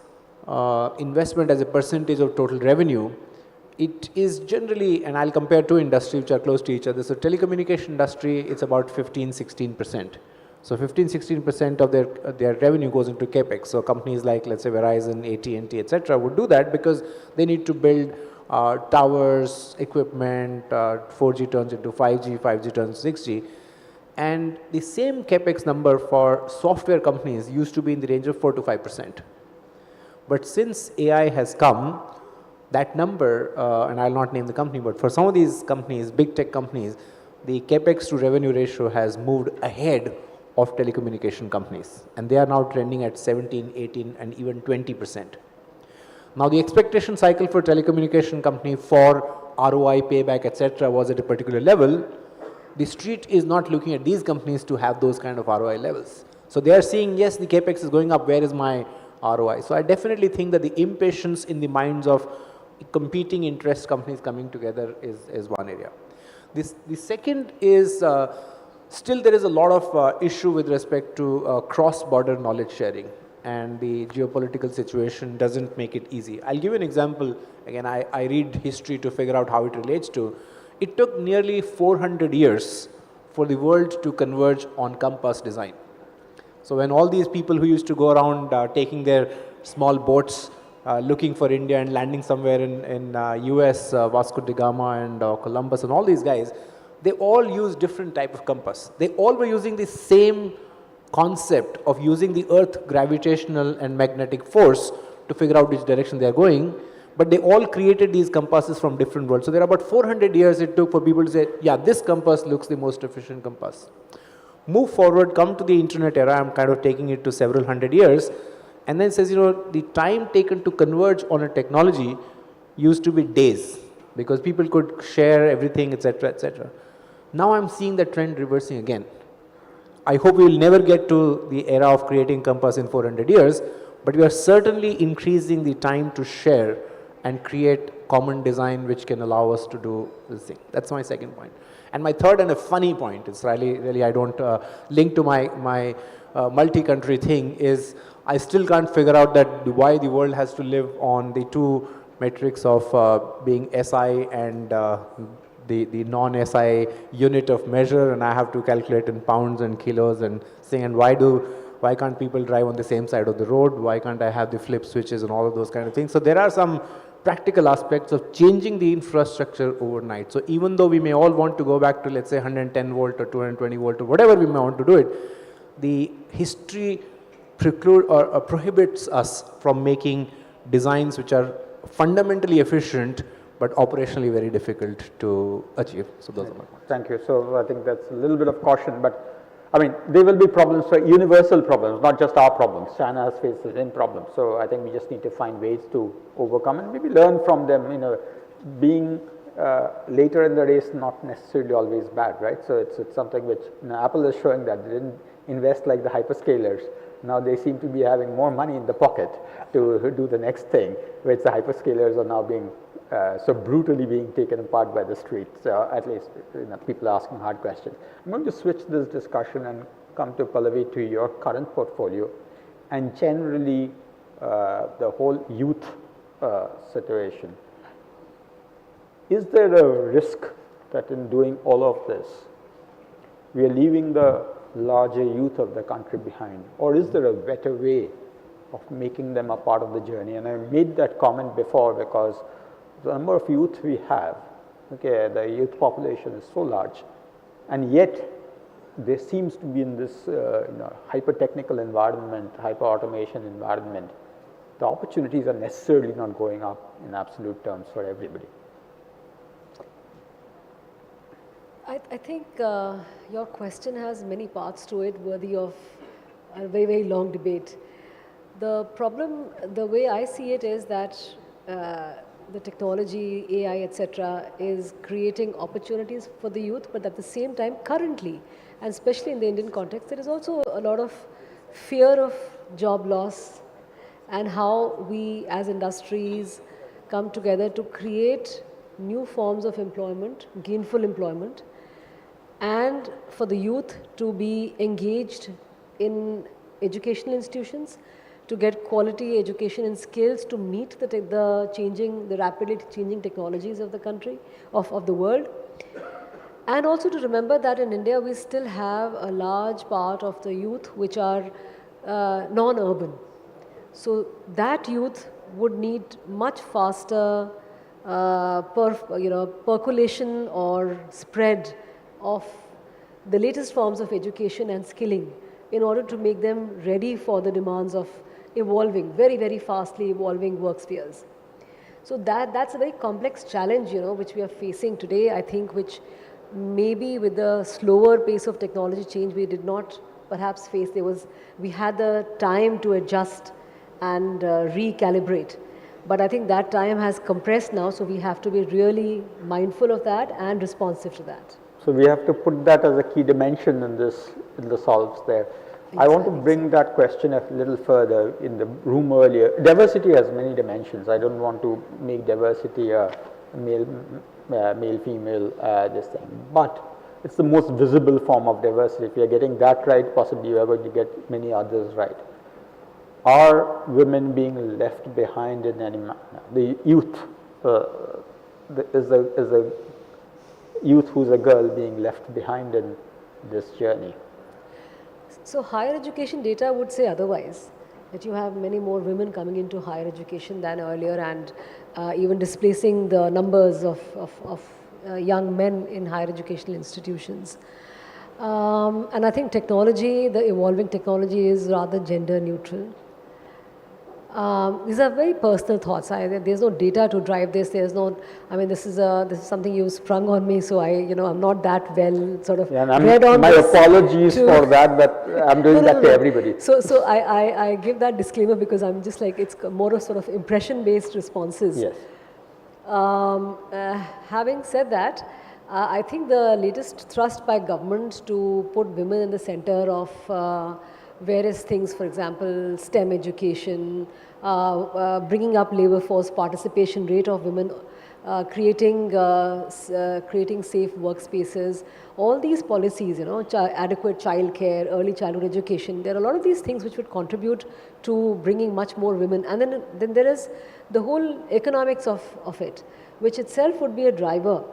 investment as a percentage of total revenue, it is generally, and I'll compare two industries which are close to each other. So telecommunication industry, it's about 15-16%. So 15-16% of their revenue goes into capex. So companies like, let's say, Verizon, AT&T, etc., would do that because they need to build towers, equipment, 4G turns into 5G, 5G turns to 6G. And the same capex number for software companies used to be in the range of 4 to 5%. But since AI has come, that number, and I'll not name the company, but for some of these companies, big tech companies, the capex to revenue ratio has moved ahead of telecommunication companies. And they are now trending at 17, 18, and even 20%. Now the expectation cycle for telecommunication company for ROI, payback, etc. was at a particular level. The street is not looking at these companies to have those kind of ROI levels. So they are seeing, yes, the capex is going up, where is my ROI? So I definitely think that the impatience in the minds of competing interest companies coming together is one area. The second is, still there is a lot of issue with respect to cross-border knowledge sharing, and the geopolitical situation doesn't make it easy. I'll give you an example. Again, I read history to figure out how it relates to. It took nearly 400 years for the world to converge on compass design. So when all these people who used to go around taking their small boats looking for India and landing somewhere in US, Vasco da Gama and Columbus and all these guys, they all used different type of compass. They all were using the same concept of using the earth gravitational and magnetic force to figure out which direction they are going, but they all created these compasses from different worlds. So there are about 400 years it took for people to say, yeah, this compass looks the most efficient compass. Move forward, come to the internet era, I'm kind of taking it to several hundred years, and then says, the time taken to converge on a technology used to be days, because people could share everything, etc., etc. Now I'm seeing the trend reversing again. I hope we will never get to the era of creating compass in 400 years, but we are certainly increasing the time to share and create common design which can allow us to do this thing. That's my second point. And my third and a funny point, it's really I don't link to my multi-country thing, is I still can't figure out that why the world has to live on the two metrics of being SI and the non-SI unit of measure, and I have to calculate in pounds and kilos and thing, and why can't people drive on the same side of the road? Why can't I have the flip switches and all of those kind of things? So there are some practical aspects of changing the infrastructure overnight. So even though we may all want to go back to, let's say, 110 volt or 220 volt or whatever we may want to do it, the history prohibits us from making designs which are fundamentally efficient but operationally very difficult to achieve. So those are my points. Thank you. So I think that's a little bit of caution, but I mean, there will be problems, universal problems, not just our problems. China has faced the same problem. So I think we just need to find ways to overcome and maybe learn from them. You know, being later in the race not necessarily always bad, right? So it's something which, you know, Apple is showing that they didn't invest like the hyperscalers. Now they seem to be having more money in the pocket to do the next thing, which the hyperscalers are now being so brutally being taken apart by the street. So at least, you know, people are asking hard questions. I'm going to switch this discussion and come to Pallavi, to your current portfolio and generally the whole youth situation. Is there a risk that in doing all of this, we are leaving the larger youth of the country behind, or is there a better way of making them a part of the journey? And I made that comment before because the number of youth we have, okay, the youth population is so large, and yet there seems to be in this you know, hyper-technical environment, hyper-automation environment, the opportunities are necessarily not going up in absolute terms for everybody. I think your question has many parts to it, worthy of a very, very long debate. The problem, the way I see it, is that the technology, AI, etc., is creating opportunities for the youth, but at the same time, currently, and especially in the Indian context, there is also a lot of fear of job loss and how we as industries come together to create new forms of employment, gainful employment, and for the youth to be engaged in educational institutions, to get quality education and skills to meet the rapidly changing technologies of the country, of the world. And also to remember that in India we still have a large part of the youth which are non-urban. So that youth would need much faster percolation or spread of the latest forms of education and skilling in order to make them ready for the demands of evolving, very, very fastly evolving work spheres. So that's a very complex challenge, you know, which we are facing today, I think, which maybe with the slower pace of technology change we did not perhaps face. We had the time to adjust and recalibrate. But I think that time has compressed now, so we have to be really mindful of that and responsive to that. So we have to put that as a key dimension in the solves there. I want to bring that question a little further in the room earlier. Diversity has many dimensions. I don't want to make diversity a male, female, this thing. But it's the most visible form of diversity. If you're getting that right, possibly you are going to get many others right. Are women being left behind in any manner? The youth, is a youth who's a girl being left behind in this journey? So higher education data would say otherwise, that you have many more women coming into higher education than earlier, and even displacing the numbers of young men in higher educational institutions. And I think technology, the evolving technology, is rather gender neutral. These are very personal thoughts. There's no data to drive this. There's no. I mean, this is something you sprung on me, so I'm not that well sort of read on my this. Apologies for that, but I'm doing that to everybody. So I give that disclaimer because I'm just like, it's more of sort of impression-based responses. Yes. Having said that, I think the latest thrust by government to put women in the center of various things, for example, STEM education, bringing up labor force participation rate of women creating safe workspaces, all these policies, you know, adequate childcare, early childhood education, there are a lot of these things which would contribute to bringing much more women. And then there is the whole economics of it, which itself would be a driver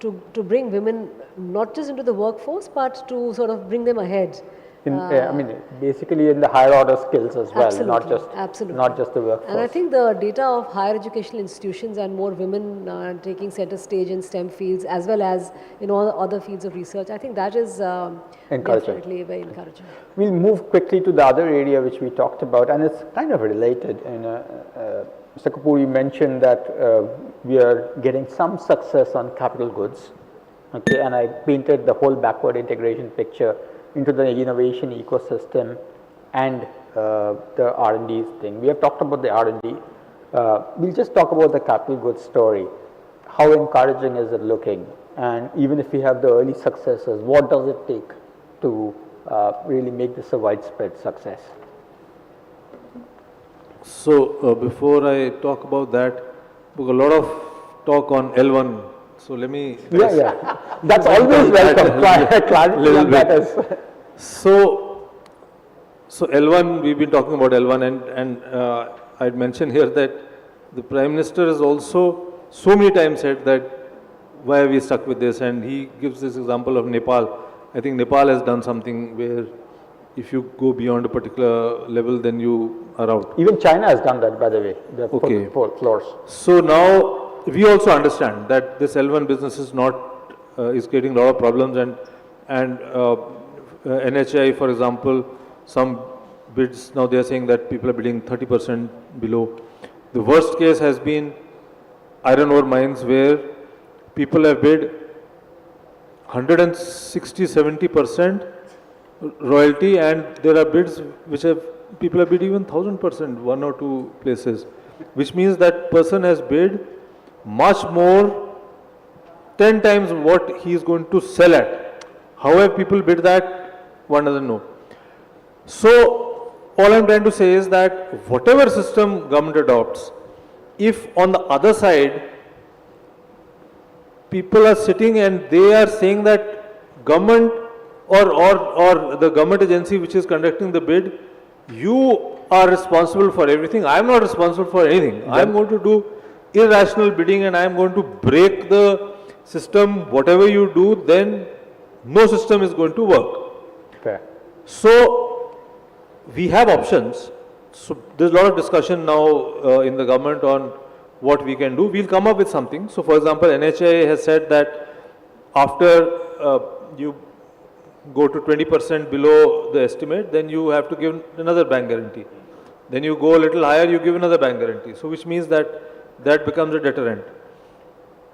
to bring women not just into the workforce, but to sort of bring them ahead. I mean, basically in the higher order skills as well, Absolutely. not just the workforce. And I think the data of higher educational institutions and more women taking center stage in STEM fields as well as in all other fields of research, I think that is definitely very encouraging. We'll move quickly to the other area which we talked about, and it's kind of related. Mr. Kapoor, you mentioned that we are getting some success on capital goods, okay, and I painted the whole backward integration picture into the innovation ecosystem and the R&D thing. We have talked about the R&D. We'll just talk about the capital goods story. How encouraging is it looking? And even if we have the early successes, what does it take to really make this a widespread success? So before I talk about that, because a lot of talk on L1, so let me... Yeah. That's always welcome. Clarity on that is... So L1, we've been talking about L1 and I'd mentioned here that the Prime Minister has also so many times said that why are we stuck with this, and he gives this example of Nepal. I think Nepal has done something where if you go beyond a particular level, then you are out. Even China has done that, by the way. They have put floors. So now we also understand that this L1 business is not is creating a lot of problems, and NHI, for example, some bids now they are saying that people are bidding 30% below. The worst case has been iron ore mines where people have bid 160-70% royalty, and there are bids which have people have bid even 1000%, one or two places, which means that person has bid much more, 10 times what he is going to sell at. How have people bid that? One doesn't know. So all I'm trying to say is that whatever system government adopts, if on the other side people are sitting and they are saying that government or the government agency which is conducting the bid, you are responsible for everything, I am not responsible for anything. I am going to do irrational bidding and I am going to break the system. Whatever you do, then no system is going to work. Fair. So we have options. So there's a lot of discussion now in the government on what we can do. We'll come up with something. So for example, NHI has said that after you go to 20% below the estimate, then you have to give another bank guarantee. Then you go a little higher, you give another bank guarantee. So which means that that becomes a deterrent.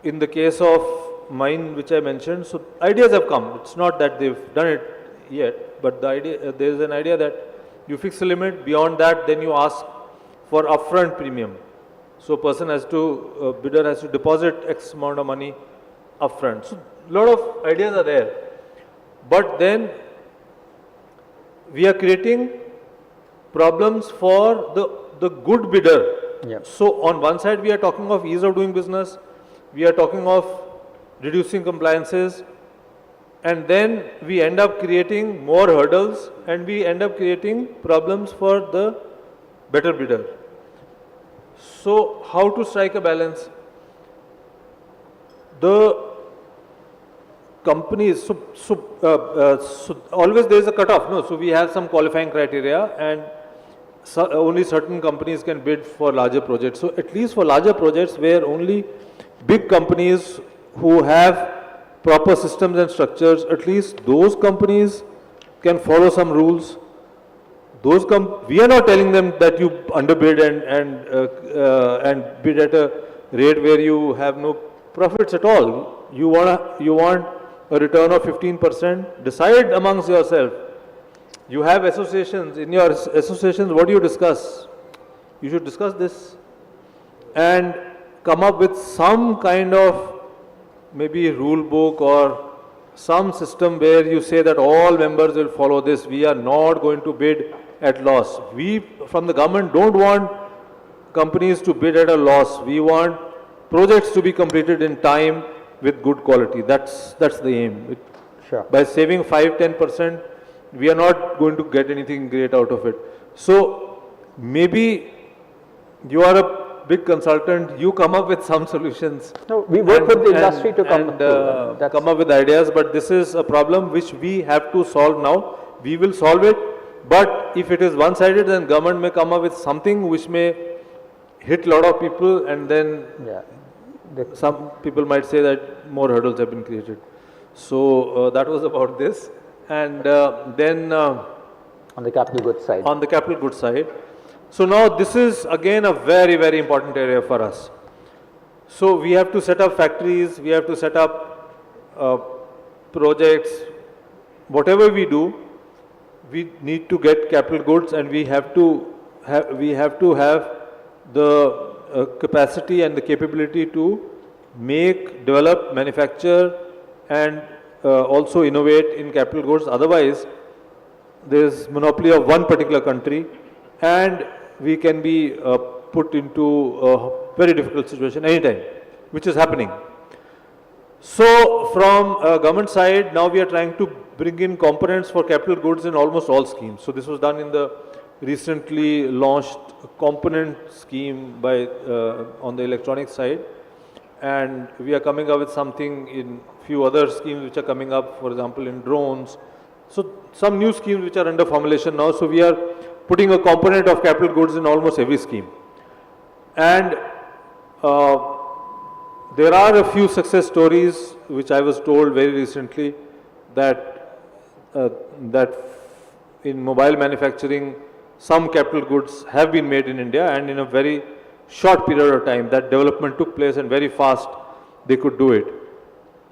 In the case of mine, which I mentioned, so ideas have come. It's not that they've done it yet, but the idea, there is an idea that you fix a limit, beyond that then you ask for upfront premium. So person has to, bidder has to deposit X amount of money upfront. So a lot of ideas are there. But then we are creating problems for the good bidder. Yep. So on one side we are talking of ease of doing business, we are talking of reducing compliances, and then we end up creating more hurdles and we end up creating problems for the better bidder. So how to strike a balance? The companies, so always there is a cutoff, no? So we have some qualifying criteria, and only certain companies can bid for larger projects. So at least for larger projects where only big companies who have proper systems and structures, at least those companies can follow some rules. Those we are not telling them that you underbid and bid at a rate where you have no profits at all. You want a return of 15%. Decide amongst yourself. You have associations. In your associations, what do you discuss? You should discuss this and come up with some kind of maybe rule book or some system where you say that all members will follow this. We are not going to bid at loss. We from the government don't want companies to bid at a loss. We want projects to be completed in time with good quality. That's the aim. Sure. By saving 5-10%, we are not going to get anything great out of it. So maybe you are a big consultant, you come up with some solutions. No, we work with the industry to come up with ideas, but this is a problem which we have to solve now. We will solve it, but if it is one-sided, then government may come up with something which may hit a lot of people, and then some people might say that more hurdles have been created. So that was about this. And then on the capital goods side. On the capital goods side. So now this is again a very, very important area for us. So we have to set up factories, we have to set up projects. Whatever we do, we need to get capital goods, and we have to have the capacity and the capability to make, develop, manufacture, and also innovate in capital goods. Otherwise, there is monopoly of one particular country, and we can be put into a very difficult situation anytime, which is happening. So from government side, now we are trying to bring in components for capital goods in almost all schemes. So this was done in the recently launched component scheme by on the electronic side, and we are coming up with something in few other schemes which are coming up, for example in drones. So some new schemes which are under formulation now. So we are putting a component of capital goods in almost every scheme, and there are a few success stories which I was told very recently, that that in mobile manufacturing some capital goods have been made in India, and in a very short period of time that development took place, and very fast they could do it.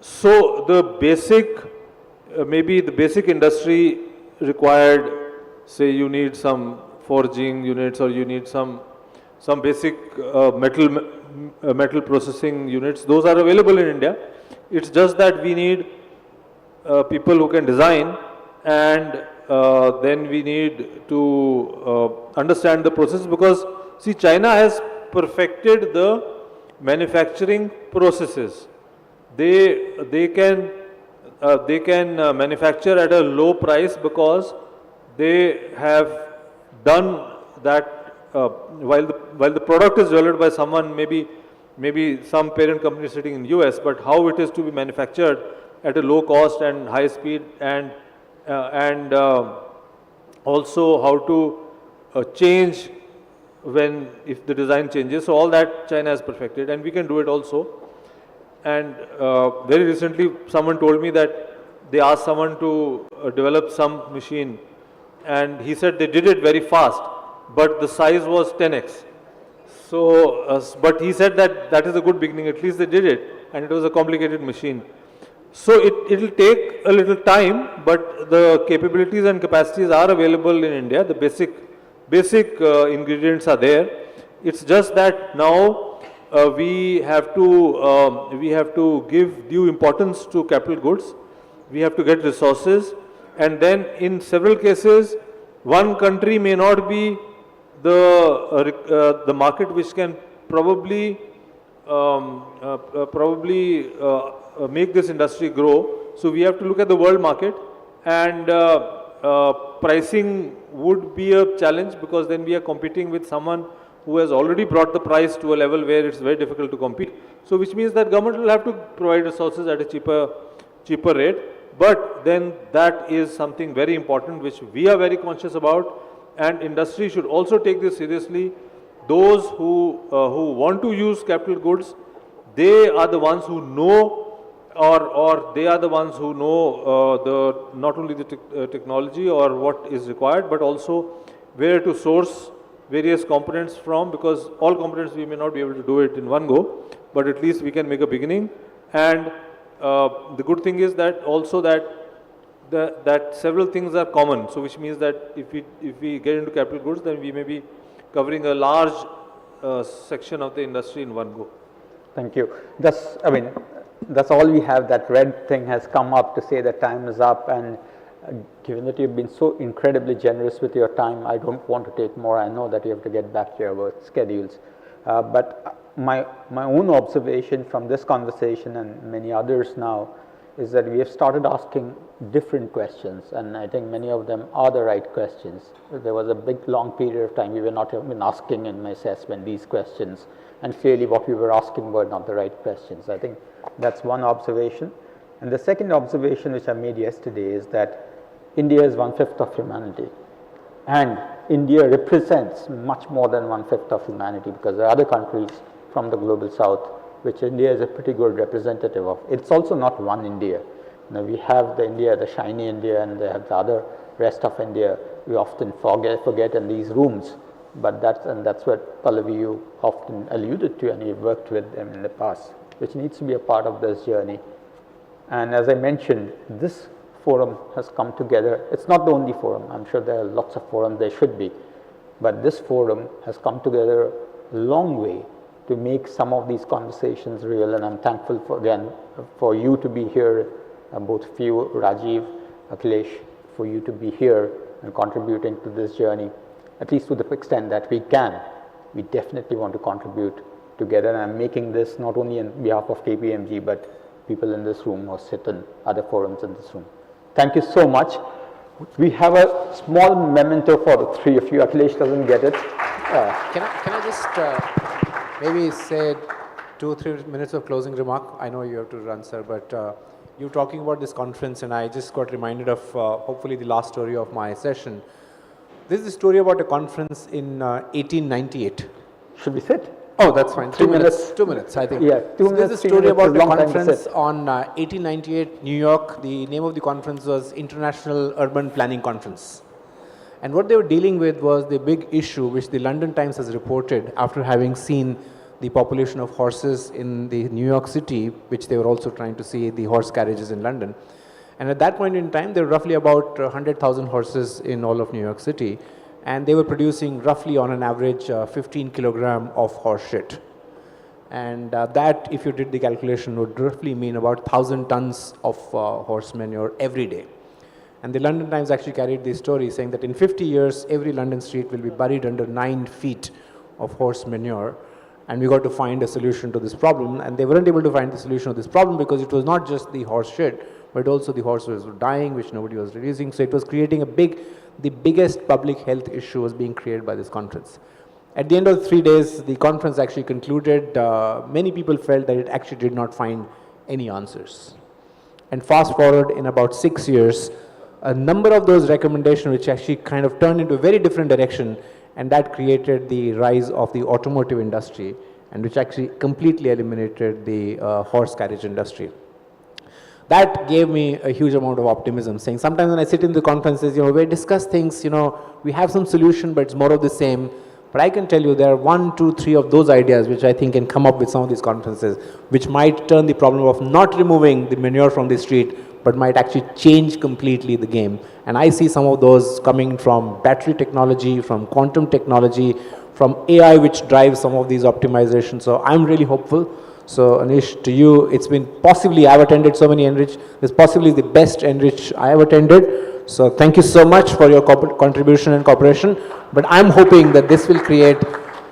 So the basic, maybe the basic industry required, say you need some forging units, or you need some basic metal processing units. Those are available in India. It's just that we need people who can design, and then we need to understand the process, because see, China has perfected the manufacturing processes. They can manufacture at a low price because they have done that while the product is developed by someone, maybe some parent company sitting in US, but how it is to be manufactured at a low cost and high speed, and also how to change if the design changes. So all that China has perfected, and we can do it also. And very recently someone told me that they asked someone to develop some machine, and he said they did it very fast, but the size was 10x. So, but he said that is a good beginning, at least they did it, and it was a complicated machine. So it will take a little time, but the capabilities and capacities are available in India. The basic ingredients are there. It's just that now we have to give due importance to capital goods. We have to get resources, and then in several cases, one country may not be the market which can probably make this industry grow. So we have to look at the world market, and pricing would be a challenge, because then we are competing with someone who has already brought the price to a level where it's very difficult to compete. So which means that government will have to provide resources at a cheaper rate. But then that is something very important which we are very conscious about, and industry should also take this seriously. Those who want to use capital goods, they are the ones who know, or they are the ones who know not only the technology or what is required, but also where to source various components from, because all components we may not be able to do it in one go, but at least we can make a beginning. And the good thing is that also that several things are common. So which means that if we get into capital goods, then we may be covering a large section of the industry in one go. Thank you. That's all we have. That red thing has come up to say that time is up, and given that you've been so incredibly generous with your time, I don't want to take more. I know that you have to get back to your work schedules. But my own observation from this conversation and many others now is that we have started asking different questions, and I think many of them are the right questions. There was a big long period of time we were not even asking in my assessment these questions, and clearly what we were asking were not the right questions. I think that's one observation. And the second observation which I made yesterday is that India is 1/5 of humanity, and India represents much more than 1/5 of humanity, because there are other countries from the global south which India is a pretty good representative of. It's also not one India. You know, we have the India, the shiny India, and they have the other rest of India. We often forget in these rooms, but that's what Pallavi you often alluded to, and you've worked with them in the past, which needs to be a part of this journey. And as I mentioned, this forum has come together. It's not the only forum. I'm sure there are lots of forums, there should be, but this forum has come together a long way to make some of these conversations real, and I'm thankful for you to be here, both of you, Rajiv, Akhilesh, for you to be here and contributing to this journey, at least to the extent that we can. We definitely want to contribute together, and I'm making this not only on behalf of KPMG, but people in this room or sit in other forums in this room. Thank you so much. We have a small memento for the three of you. Akhilesh doesn't get it. Can I just maybe say 2 or 3 minutes of closing remark? I know you have to run, sir, but you're talking about this conference, and I just got reminded of hopefully the last story of my session. This is a story about a conference in 1898. Should we sit? Oh, that's fine. 2 minutes. 2 minutes, I think. Yeah, 2 minutes. This is a story about a conference sit. on 1898, New York. The name of the conference was International Urban Planning Conference. And what they were dealing with was the big issue which the London Times has reported after having seen the population of horses in the New York City, which they were also trying to see the horse carriages in London. And at that point in time, there were roughly about 100,000 horses in all of New York City, and they were producing roughly on an average 15 kilogram of horse shit. And that, if you did the calculation, would roughly mean about 1,000 tons of horse manure every day. And the London Times actually carried this story saying that in 50 years, every London street will be buried under 9 feet of horse manure. And we got to find a solution to this problem. And they weren't able to find the solution to this problem because it was not just the horse shit, but also the horses were dying, which nobody was releasing. So it was creating the biggest public health issue was being created by this conference. At the end of 3 days, the conference actually concluded. Many people felt that it actually did not find any answers. And fast forward in about 6 years, a number of those recommendations which actually kind of turned into a very different direction, and that created the rise of the automotive industry, and which actually completely eliminated the horse carriage industry. That gave me a huge amount of optimism, saying sometimes when I sit in the conferences, we discuss things, we have some solution, but it's more of the same. But I can tell you there are 1, 2, 3 of those ideas which I think can come up with some of these conferences, which might turn the problem of not removing the manure from the street, but might actually change completely the game. And I see some of those coming from battery technology, from quantum technology, from AI, which drives some of these optimizations. So I'm really hopeful. So Anish, to you, it's been possibly, I've attended so many ENRich, this possibly the best ENRich I have attended. So thank you so much for your contribution and cooperation. But I'm hoping that this will create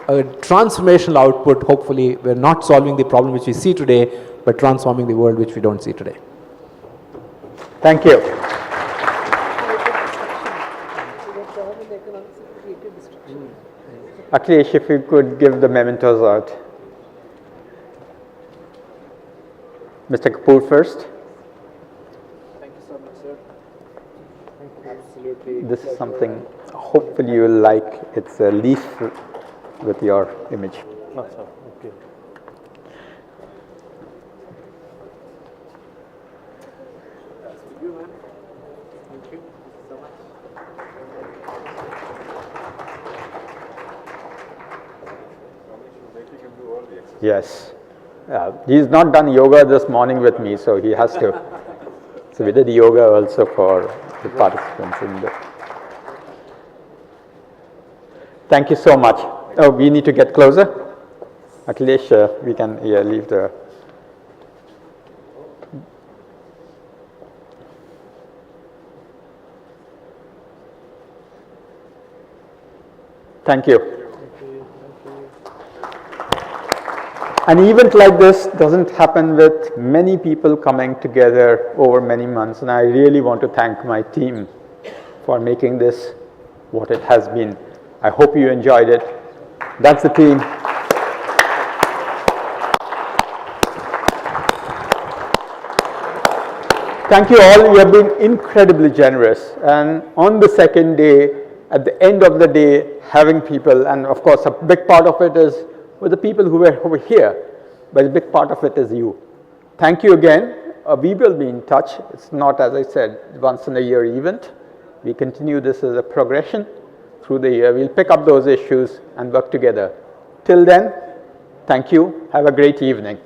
a transformational output. Hopefully, we're not solving the problem which we see today, but transforming the world which we don't see today. Thank you. Akhilesh, if you could give the mementos out. Mr. Kapoor first. Thank you so much, sir. Absolutely. This is something hopefully you will like. It's a leaf with your image. Okay. Yes. He's not done yoga this morning with me, so he has to. So we did yoga also for the participants in the. Thank you so much. Oh, we need to get closer. Akhilesh, we can leave the. Thank you. An event like this doesn't happen with many people coming together over many months, and I really want to thank my team for making this what it has been. I hope you enjoyed it. That's the team. Thank you all. You have been incredibly generous. And on the second day, at the end of the day, having people, and of course, a big part of it is with the people who were over here, but a big part of it is you. Thank you again. We will be in touch. It's not, as I said, once in a year event. We continue this as a progression through the year. We'll pick up those issues and work together. Till then, thank you. Have a great evening.